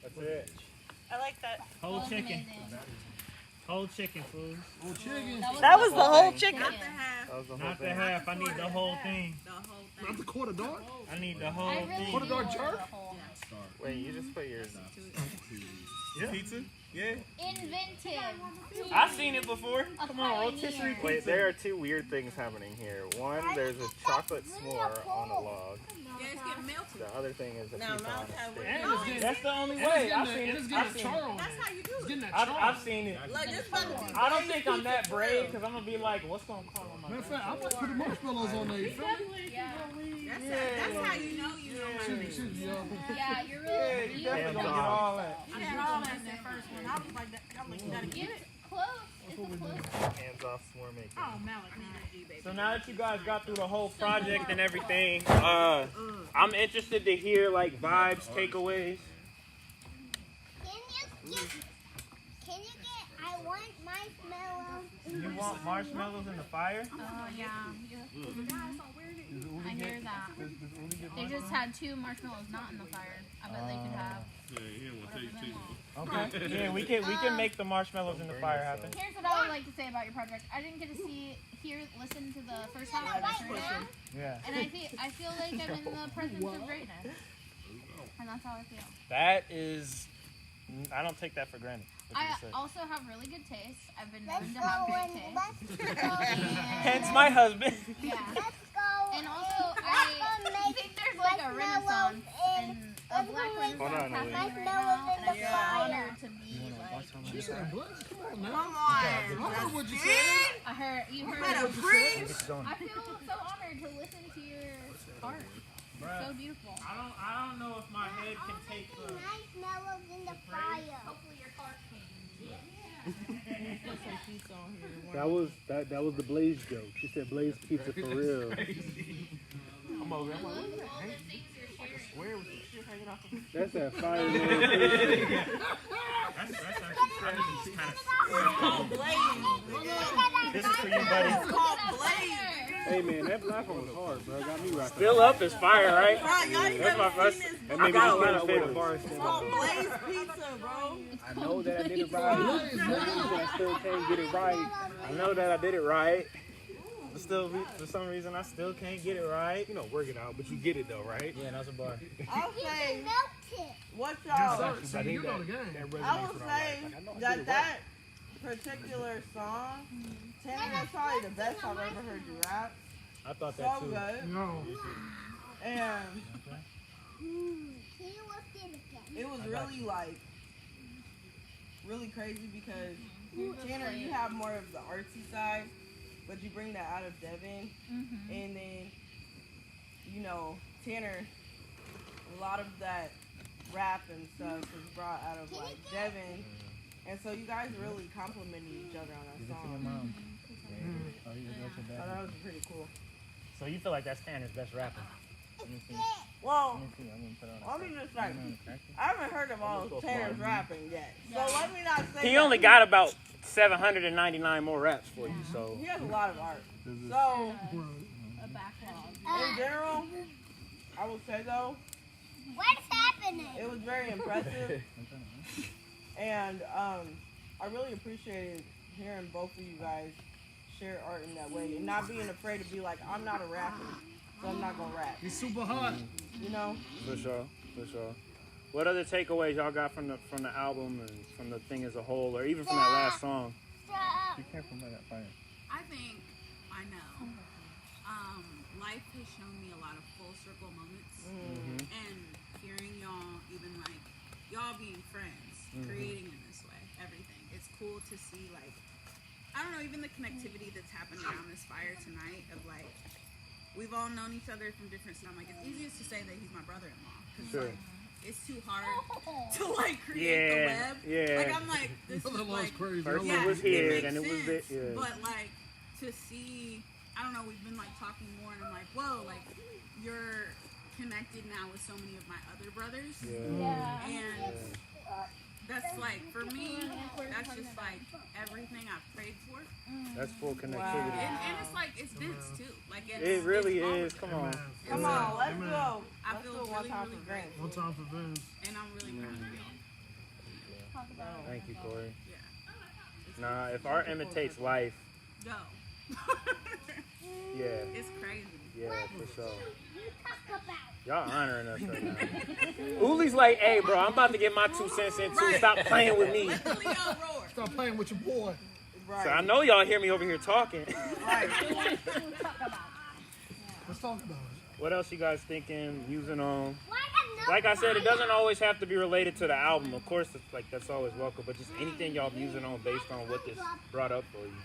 That's it. I like that. Whole chicken. Whole chicken, food. Whole chicken. That was the whole chicken. Not the half. That was the whole Not the thing. half. I need the whole thing. The whole thing. Not the quarter dog. I need the whole thing. Quarter dog jerk. Wait, you just put yours. Yeah. Pizza? Yeah. Inventive. I've seen it before. Come on, rotisserie Wait, pizza. there are two weird things happening here. One, there's a chocolate s'more on a log. Yeah, it's getting melted. The other thing is a Now, pizza on Mount a Tab, stick. And getting- that's the only And way. it's I've getting seen that- it's it. getting I've that seen char it. on That's it. how you do It's it. getting that I've, char. I've seen it. Like, this about to be I don't think I'm that brave because I'm gonna be like, what's gonna come on my Matter of fact, I might put the marshmallows on there. You feel me? That's how you know you know my Shit, shit, yo. Yeah, you're Yeah, really. you definitely Hands gonna get off. all that. I had all that in that first one. I was like, I'm like, you gotta get it. Close. It's a close. Hands off s'more making. Oh, Malik, man. So now that you guys got through the whole project and everything, I'm interested to hear like vibes, takeaways. Can you get, I want marshmallows. You want marshmallows in the fire? Oh yeah. I hear that. They just had 2 marshmallows not in the fire. I bet they could have. Yeah, he don't want to taste too. Okay. Yeah, we can make the marshmallows in the fire happen. Here's what I would like to say about your project. I didn't get to listen to the first half of it right now, Yeah. and I feel like I'm in the presence of greatness, and that's how I feel. That is, I don't take that for granted. what you I said. also have really good taste. I've been known to have great taste. Hence my husband. Yeah. Let's go. And also, I think there's like a renaissance in a black renaissance Hold on, happening Elise. right now, and I feel honored to be like. She said, "Bless, come on now." Come on. I heard what you said. I heard you heard better it. preach. I feel so honored to listen to your art. Bruh, So beautiful. I don't know if my head can take the. Marshmallows in the fire. Hopefully your heart can. That was the Blaze joke. She said Blaze pizza for real. I'm over there. I'm like, look at that. Hey, like a square with some shit hanging off of it. That's that fire man. That's actually kind of. Called Blaze. This is for you, buddy. It's called Blaze. Hey man, that platform was hard, bro. Got me rocking. Still up is fire, right? Right, y'all ain't That's my never first. seen this. That I made me got a just lot get of a favorite word. bars. It's called Blaze Pizza, bro. I know that I did it right. I still can't get it right. I know that I did it right. But still, for some reason, I still can't get it right. You know, work it out, but you get it though, right? Yeah, that's a bar. I'll say, Milk it. what y'all, So you know the game. I will say that particular song, Tanner, was probably the best I've ever heard you rap. I thought that So too. good. No. And Can you look it again? it was really like, really crazy because Tanner, you have more of the artsy side, but you bring that out of Devin. And then, you know, Tanner, a lot of that rap and stuff is brought out of like Devin. And so you guys really complimented each other on that song. Oh, I thought that was pretty cool. So you feel like that's Tanner's best rapper? Let me see. Well, Let me see. I'm gonna put it on. let me just like, I haven't heard of all of Tanner's rapping yet. So let me not say He that. only got about 799 more raps for you, so. He has a lot of art. So, A backlog. in general, I will say though, What's happening? it was very impressive. And I really appreciated hearing both of you guys share art in that way and not being afraid to be like, I'm not a rapper, so I'm not gonna rap. He's super hot. You know? For sure, for sure. What other takeaways y'all got from the album and from the thing as a whole, or even from that last song? Be careful about that fire. I think I know. Life has shown me a lot of full circle moments, and hearing y'all, even like y'all being friends, creating in this way, everything. It's cool to see, like, I don't know, even the connectivity that's happened around this fire tonight. Of like, we've all known each other from different stuff. Like, it's easiest to say that he's my brother-in-law because like, it's too hard to like create the web. Yeah. Like, I'm like, this is like, crazy. First yeah, it was here, makes then it was sense, there. Yeah. But like to see, I don't know, we've been like talking more, and I'm like, whoa, like you're connected now with so many of my other brothers, and that's like for me, that's just like everything I've prayed for. That's full connectivity. And it's like it's dense too. Like It really is. Come on. Come on, let's go. I feel one really, time really for great. Vince. One time for Vince. And I'm really proud of y'all. Thank you, Corey. Yeah. Nah, if art imitates life, Go. yeah, It's crazy. yeah, for sure. Y'all honoring us right now. Uli's like, hey, bro, I'm about to get my 2 cents in too. Stop playing with me. Let the Leo roar. Stop playing with your boy. So I know y'all hear me over here talking. Right. Let's talk about it. What else you guys thinking, using on? Like I said, it doesn't always have to be related to the album. Of course, it's like that's always welcome. But just anything y'all musing on based on what this brought up for you.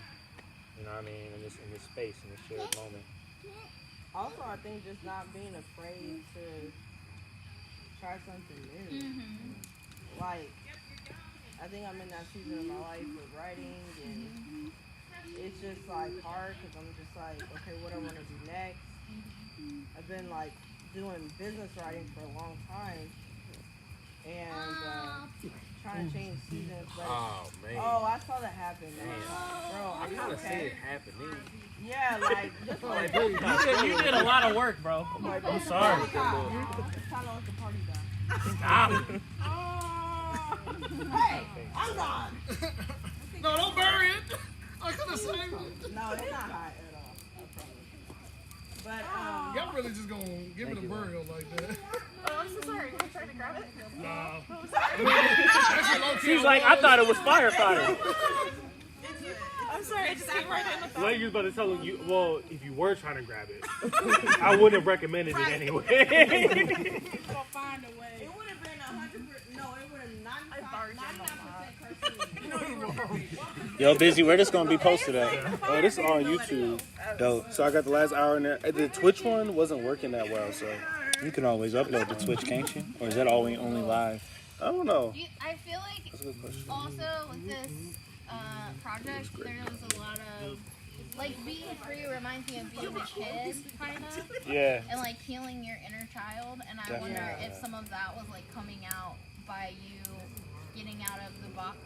You know what I mean? In this space, in this shared moment. Also, I think just not being afraid to try something new. Like, I think I'm in that season of my life with writing, and it's just like hard because I'm just like, okay, what I want to do next. I've been like doing business writing for a long time, and trying to change seasons. But I saw that happen, man. Bro, I'm not okay. happening. Yeah, like just like You did a lot of work, bro. I'm sorry. It's kind of like the party guy. Stop it. Hey, I'm gone. No, don't bury it. I could have saved it. No, it's not hot at all. I promise. But Y'all really just gonna give it a burial like that? Oh, I'm so sorry. I'm trying to grab it. No. She's like, I thought it was firefighter. I'm sorry. I just came right in with Well, you was about to tell you. Well, if you were trying to grab it, I wouldn't have recommended it anyway. We'll find a way. it would have been 100%. No, it would have 99%. Yo, Busy, where this gonna be posted at? Oh, this is on YouTube. Dope. So I got the last hour in there. The Twitch one wasn't working that well, so You can always upload to Twitch, can't you? Or is that only live? I don't know. I feel like That's a good question. also with this project, there's a lot of like being free reminds me of being a kid, kind of. Yeah. And like healing your inner child, and I wonder if some of that was like coming out by you getting out of the box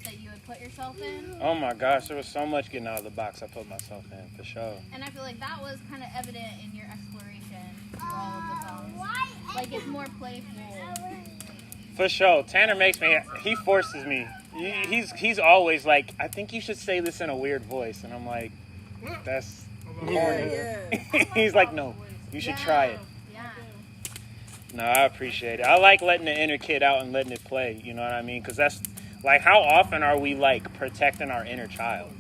that you had put yourself in. Oh my gosh, there was so much getting out of the box I put myself in, for sure. And I feel like that was kind of evident in your exploration through all of the songs. Like it's more playful. For sure. Tanner makes me, he forces me. He's always like, I think you should say this in a weird voice. And I'm like, that's corny. He's like, no, you should try it. Yeah. No, I appreciate it. I like letting the inner kid out and letting it play. You know what I mean? Because that's, like, how often are we, like, protecting our inner child?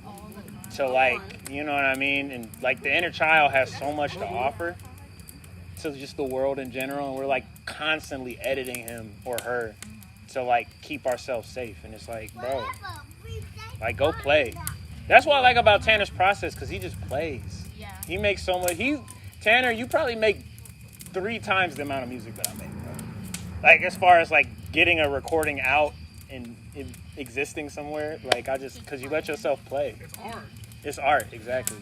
To, like, you know what I mean? And, like, the inner child has so much to offer to just the world in general. And we're, like, constantly editing him or her to, like, keep ourselves safe. And it's like, bro, like, go play. That's what I like about Tanner's process, because he just plays. Yeah. He makes so much. Tanner, you probably make 3 times the amount of music that I make, bro. Like, as far as, like, getting a recording out and existing somewhere, like, because you let yourself play. It's art. It's art, exactly.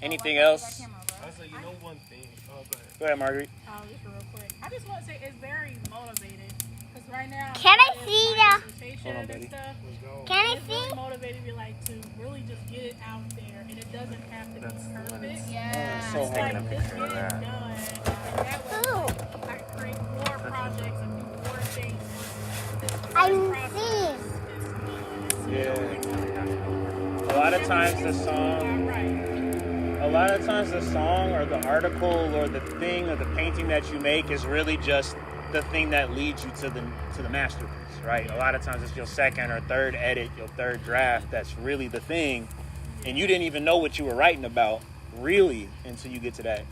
Anything else? I say, you know one thing. Oh, Go ahead, Marguerite. Just real quick. I just want to say it's very motivated. Because right now, Can I see the Hold on, baby. Can I it's really see? motivated me like to really just get it out there, and it doesn't have to be perfect. Yeah. So It's like hard. just get it done. And that way, I can create more projects and do more things. I'm seeing. Yeah. A lot of times the song or the article or the thing or the painting that you make is really just the thing that leads you to the masterpiece, right? A lot of times it's your second or third edit, your third draft that's really the thing, and you didn't even know what you were writing about really until you get to that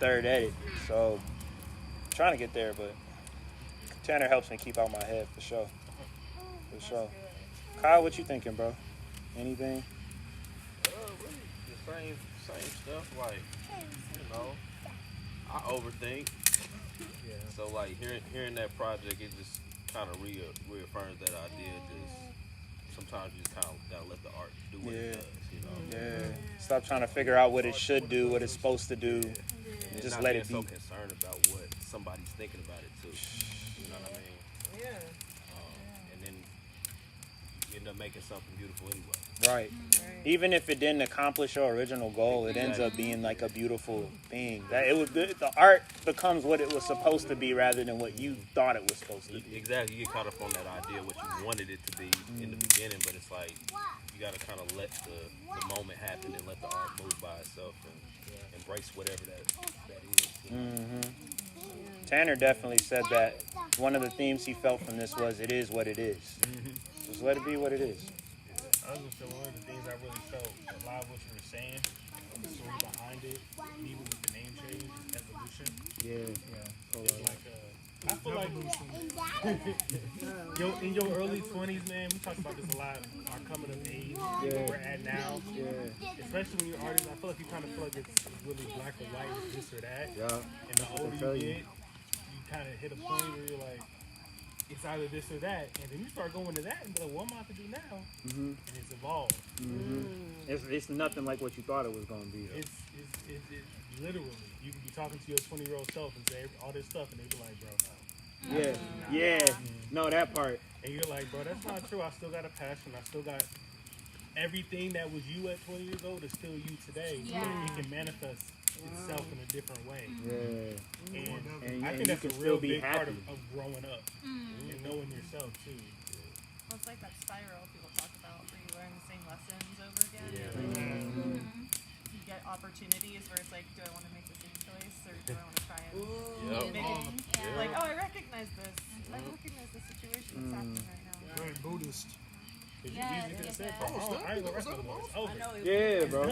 third edit. So I'm trying to get there, but Tanner helps me keep out my head for sure. For sure. Kyle, what you thinking, bro? Anything? Really, the same stuff. Like, you know, I overthink. Yeah. So like hearing that project, it just kind of reaffirms that idea. Just sometimes you just kind of gotta let the art do what it does. You know. Yeah. Stop trying to figure out what it should do, what it's supposed to do. And Just not let being it be. so concerned about what somebody's thinking about it too. You know what I mean? Yeah. And then you end up making something beautiful anyway. Right. Even if it didn't accomplish your original goal, it ends up being like a beautiful thing. That the art becomes what it was supposed to be rather than what you thought it was supposed to be. Exactly. You get caught up on that idea, what you wanted it to be in the beginning, but it's like you got to kind of let the moment happen and let the art move by itself and embrace whatever that is. You know? Tanner definitely said that one of the themes he felt from this was it is what it is. Just let it be what it is. I was just one of the things I really felt a lot of what you were saying, the story behind it, even with the name change, is evolution. Yeah. It's like I feel like in your early 20s, man, we talk about this a lot. Our coming of age, where we're at now. Especially when you're an artist, I feel like you kind of feel like it's really black or white, it's this or that. Yeah. And the older you get, you kind of hit a point where you're like, it's either this or that, and then you start going to that and be like, what am I to do now? And it's evolved. It's nothing like what you thought it was going to be. It's literally, you can be talking to your 20-year-old self and say all this stuff, and they be like, bro, No, that part. And you're like, bro, that's not true. I still got a passion. I still got everything that was you at 20 years old is still you today. It can manifest itself in a different way. And I think that's a real big part of growing up and knowing yourself too. Well, it's like that spiral people talk about where you learn the same lessons over again. You get opportunities where it's like, do I want to make the same choice or do I want to try and like, oh, I recognize this. I recognize the situation that's happening right now. Very Buddhist. Yeah, bro.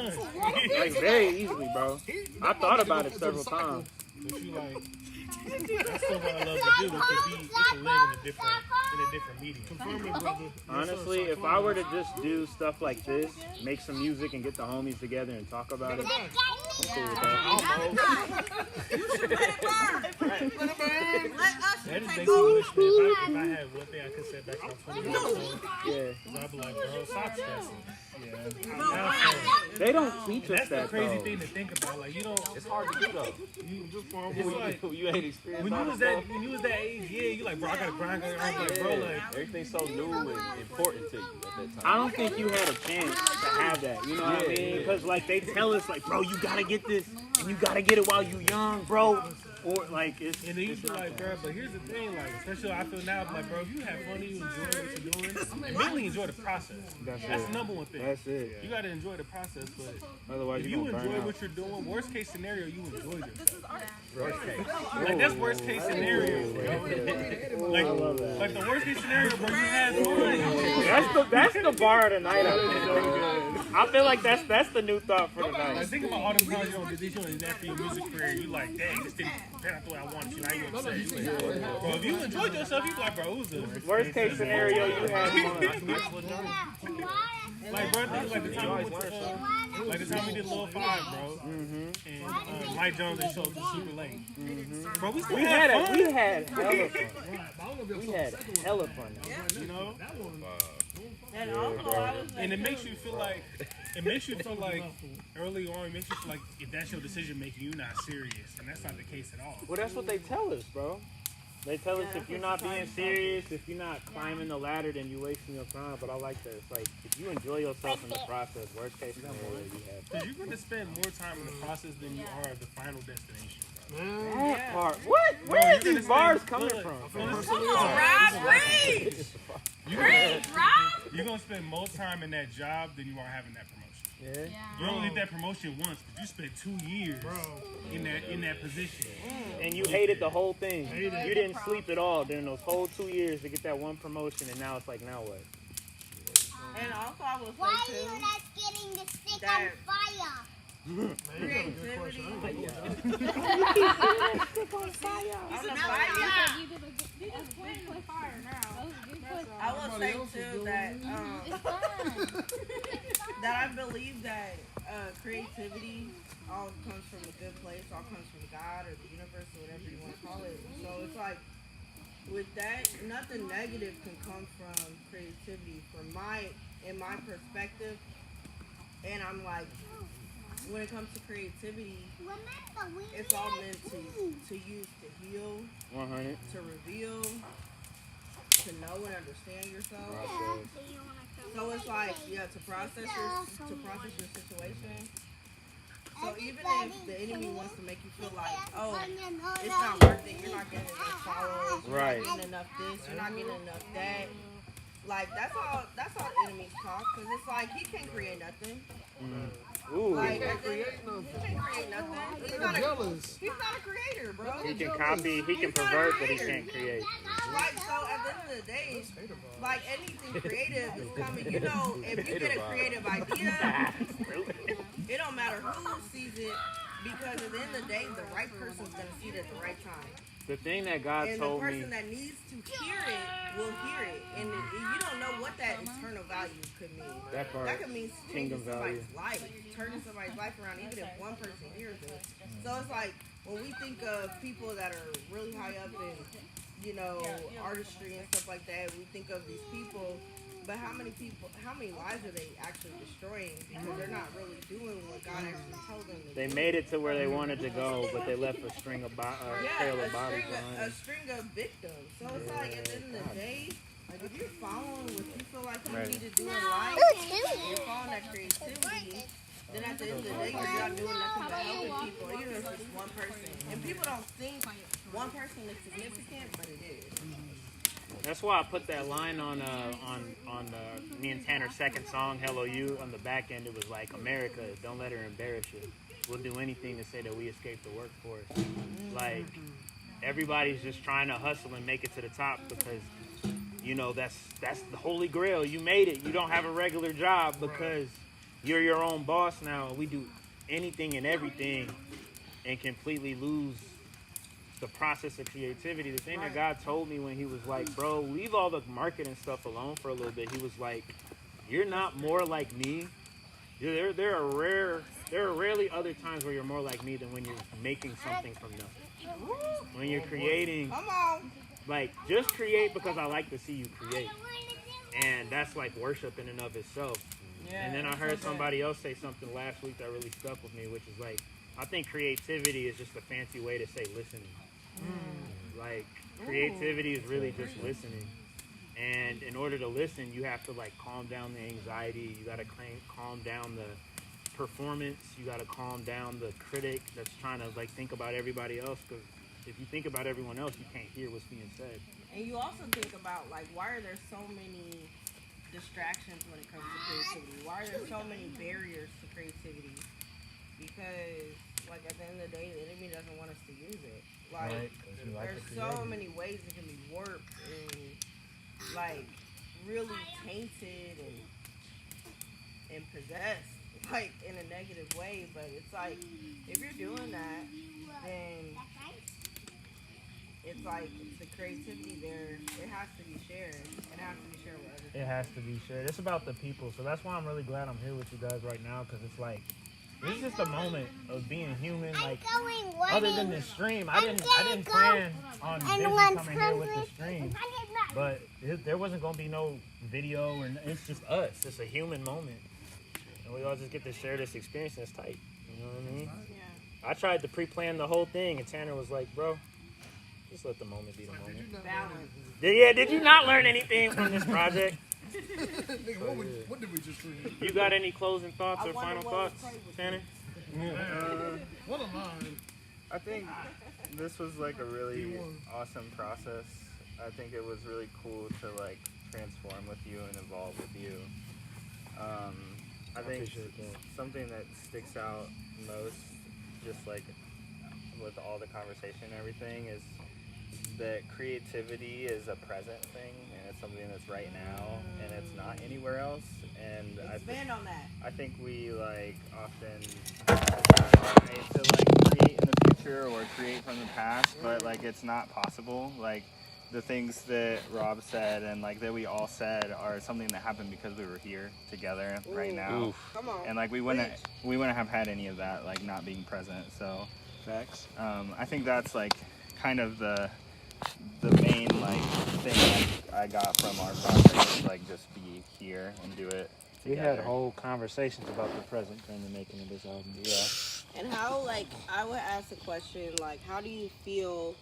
Like very easily, bro. I thought about it several times. But you like, that's still what I love to do. It can live in a different medium. Honestly, if I were to just do stuff like this, make some music and get the homies together and talk about it, I'm cool with that. That just makes me wish that if I had one thing I could say back to my 20 years old, I'd be like, bro, stop stressing. They don't teach us that's that, the crazy though. thing to think about. Like, you don't. It's hard to do though. It's like, you ain't experienced when you was that age, you like, bro, I gotta grind, like, bro, like everything's so new and important to you at that time. I don't think you had a chance to have that. You know what I mean? Because like they tell us, like, bro, you gotta get this and you gotta get it while you young, bro. Or like it's. And then you feel like, bro, but here's the thing, like, especially I feel now, like, bro, if you have fun, you enjoy what you're doing, and mainly enjoy the process. That's the number one thing. That's it. You gotta enjoy the process, but otherwise if you you gonna burn enjoy out. what you're doing, worst case scenario, you enjoy yourself. Worst case. Like that's worst case scenario, bro. Like the worst case scenario, bro, you have fun. That's the bar of the night. I feel like that's the new thought for the night. Like, think about all them times you don't did this after your music career. You like, dang, this didn't turn out the way I wanted to. Now you upset. You like, bro, if you enjoyed yourself, you be like, bro, it was a Worst case scenario, you had fun. Like, bro, think like the time we went to, like the time we did Lil 5, bro, and Mike Jones and showed up super late. Bro, we still had fun. We had hella fun. We had hella fun. You know. And also, I was And it makes you feel like early on, it makes you feel like if that's your decision making, you're not serious, and that's not the case at all. Well, that's what they tell us, bro. They tell us if you're not being serious, if you're not climbing the ladder, then you're wasting your time. But I like that. It's like if you enjoy yourself in the process, worst case scenario, you have. Because you're going to spend more time in the process than you are the final destination. That part. What? Where is these bars coming from? You're going to spend more time in that job than you are having that promotion. Yeah. You only get that promotion once, but you spent 2 years in that position. And you hated the whole thing. Hated it. You didn't sleep at all during those whole 2 years to get that one promotion, and now it's like, now what? And also, I will say Why are too, you not getting the stick that on fire? creativity. On the fire. I will say too that that I believe that creativity all comes from a good place, all comes from God or the universe or whatever you want to call it. So it's like with that, nothing negative can come from creativity in my perspective. And I'm like, when it comes to creativity, it's all meant to use to heal, 100. to reveal, to know and understand yourself. So it's like, to process your situation. So even if the enemy wants to make you feel like, oh, it's not worth it, you're not getting enough followers, you're Right. not getting enough this, you're not getting enough that. Like that's all the enemies talk, because it's like he can't create nothing. Ooh. Like, he can't create nothing. He's not a creator, bro. He can copy, he can pervert, but he can't create. Like, so at the end of the day, like anything creative is coming. You know, if you get a creative idea, it don't matter who sees it, because at the end of the day, the right person's gonna see it at the right time. The thing that God And told the person me. that needs to hear it will hear it, and you don't know what that eternal value could mean. That part, could mean kingdom changing somebody's life, turning somebody's life around, even if one person hears it. So it's like when we think of people that are really high up in, artistry and stuff like that, we think of these people. But how many lives are they actually destroying because they're not really doing what God actually told them to do? They made it to where they wanted to go, but they left a string of trail of bodies behind. A string of victims. So it's like at the end of the day, like if you're following what you feel like you need to do in life, you're following that creativity, then at the end of the day, you're not doing nothing but helping people, even if it's one person. And people don't think one person is significant, but it is. That's why I put that line on me and Tanner's second song, Hello You, on the back end. It was like, America, don't let her embarrass you. We'll do anything to say that we escaped the workforce. Like, everybody's just trying to hustle and make it to the top because, that's the holy grail. You made it. You don't have a regular job because you're your own boss now. We do anything and everything and completely lose the process of creativity. The thing that God told me when he was like, bro, leave all the marketing stuff alone for a little bit. He was like, you're not more like me. There are rarely other times where you're more like me than when you're making something from nothing. When you're creating, like, just create because I like to see you create. And that's like worship in and of itself. And then I heard somebody else say something last week that really stuck with me, which is like, I think creativity is just a fancy way to say listening. Like, creativity is really just listening. And in order to listen, you have to like calm down the anxiety. You got to calm down the performance. You got to calm down the critic that's trying to like think about everybody else. Because if you think about everyone else, you can't hear what's being said. And you also think about like, why are there so many distractions when it comes to creativity? Why are there so many barriers to creativity? Because like at the end of the day, the enemy doesn't want us to use it. Like, there's so many ways it can be warped and like really tainted and possessed, like in a negative way. But it's like if you're doing that, then it's like it's the creativity there. It has to be shared. It has to be shared with other people. It has to be shared. It's about the people. So that's why I'm really glad I'm here with you guys right now, because it's like, this is just a moment of being human. Like, other than the stream, I didn't plan on Busy coming here with the stream, but there wasn't gonna be no video, and it's just us. It's a human moment, and we all just get to share this experience. And it's tight. You know what I mean? Yeah. I tried to pre-plan the whole thing, and Tanner was like, "Bro, just let the moment be the moment." Did you not learn anything from this project? What did we just read? You got any closing thoughts or final thoughts, Tanner? What am I? I think this was like a really awesome process. I think it was really cool to like transform with you and evolve with you. I think something that sticks out most, just like with all the conversation and everything, is that creativity is a present thing, and it's something that's right now, and it's not anywhere else. And Expand on that. I think we like often try to like create in the future or create from the past, but like it's not possible. Like the things that Rob said and like that we all said are something that happened because we were here together right now. Oof. Come on. And like we wouldn't have had any of that, like not being present. So facts. I think that's like kind of the main like thing I got from our process is like just be here and do it together. We had whole conversations about the present during the making of this album. Yeah. And how, like, I would ask the question, like, how do you feel,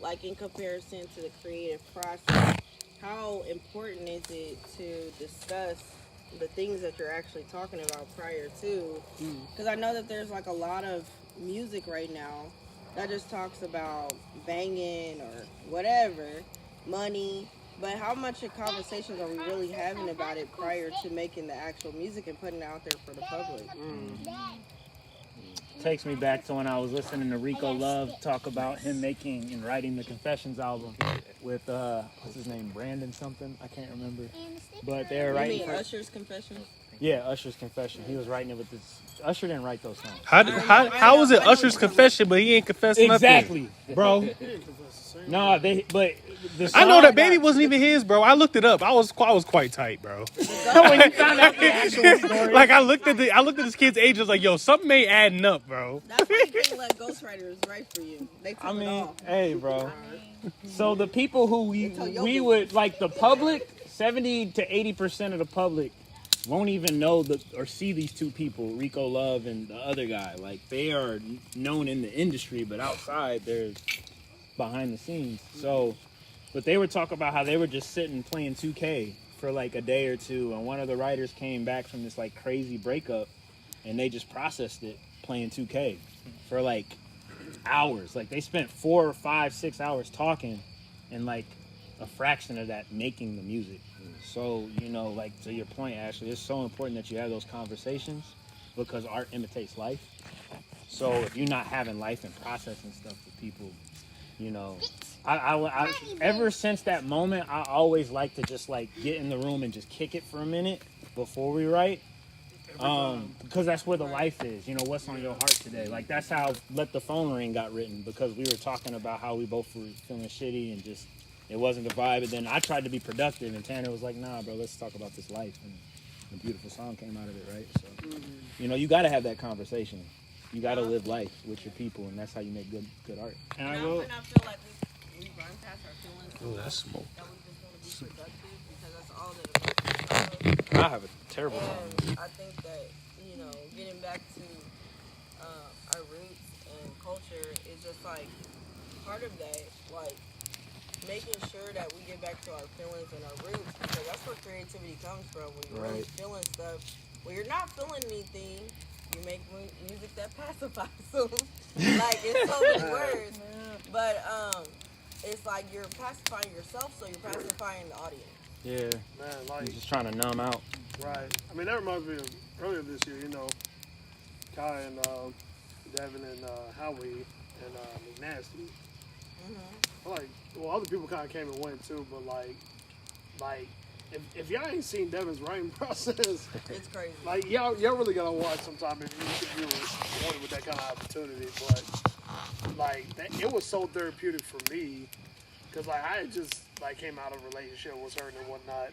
like, in comparison to the creative process, how important is it to discuss the things that you're actually talking about prior to? Because I know that there's, like, a lot of music right now that just talks about banging or whatever, money, but how much of conversations are we really having about it prior to making the actual music and putting it out there for the public? Takes me back to when I was listening to Rico Love talk about him making and writing the Confessions album with what's his name, Brandon something, I can't remember, but they're writing. You mean Usher's Confessions? Yeah, Usher's Confession. He was writing it with this. Usher didn't write those songs. How was it Usher's confession, but he ain't confessed nothing? Exactly, bro. No, I know that baby wasn't even his, bro. I looked it up. I was quite tight, bro. When you found out the actual story. Like I looked at this kid's age. I was like, yo, something ain't adding up, bro. That's why you can't let ghostwriters write for you. They took it off. Hey, bro. So the people who we would like, the public, 70 to 80% of the public won't even know or see these two people, Rico Love and the other guy. Like, they are known in the industry, but outside they're behind the scenes. So, but they would talk about how they were just sitting playing 2K for like a day or two, and one of the writers came back from this like crazy breakup, and they just processed it playing 2K for like hours. Like they spent 4 or 5, 6 hours talking, and like a fraction of that making the music. So, you know, like to your point, Ashley, it's so important that you have those conversations because art imitates life. So if you're not having life and processing stuff with people, you know, I ever since that moment, I always like to just like get in the room and just kick it for a minute before we write. Because that's where the life is, you know, what's on your heart today. Like that's how Let the Phone Ring got written, because we were talking about how we both were feeling shitty and just, it wasn't the vibe. And then I tried to be productive, and Tanner was like, nah, bro, let's talk about this life. And a beautiful song came out of it, right? So, you know, you got to have that conversation. You got to live life with your people, and that's how you make good art. And I will. And I feel like we run past our feelings. Oh, that's smoke. That we just want to be productive because that's all that I have a terrible time. I think that, you know, getting back to our roots and culture is just like part of that, like making sure that we get back to our feelings and our roots, because that's where creativity comes from. When you're really feeling stuff, when you're not feeling anything, you make music that pacifies them. Like, it's so many words, but it's like you're pacifying yourself, so you're pacifying the audience. Yeah, Man, like, you're just trying to numb out. right. I mean, that reminds me of earlier this year, you know, Kai and Devin and Howie and McNasty. Like, well, other people kind of came and went too, but like, if y'all ain't seen Devin's writing process, it's crazy. Like, y'all really gotta watch sometime if you were wanted with that kind of opportunity. But like, it was so therapeutic for me, because like I had just like came out of a relationship, was hurting and whatnot,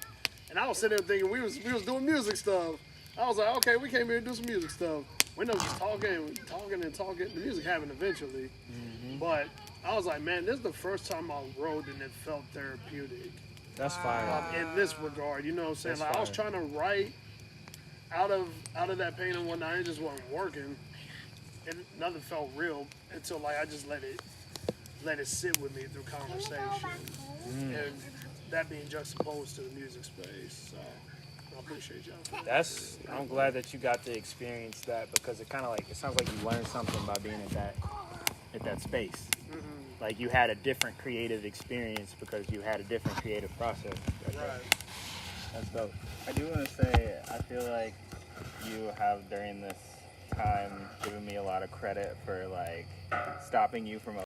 and I was sitting there thinking we was doing music stuff. I was like, okay, we came here to do some music stuff. We know just talking. The music happened eventually, but I was like, man, this is the first time I wrote and it felt therapeutic. That's fire. In this regard, you know what I'm saying? That's Like, I was fire. trying to write out of that pain and whatnot. It just wasn't working, and nothing felt real until like I just let it sit with me through conversation, and that being juxtaposed to the music space. So I appreciate y'all. I'm glad that you got to experience that, because it kind of like, it sounds like you learned something by being at that space. Like you had a different creative experience because you had a different creative process. Right. That's dope. I do want to say, I feel like you have during this time given me a lot of credit for like stopping you from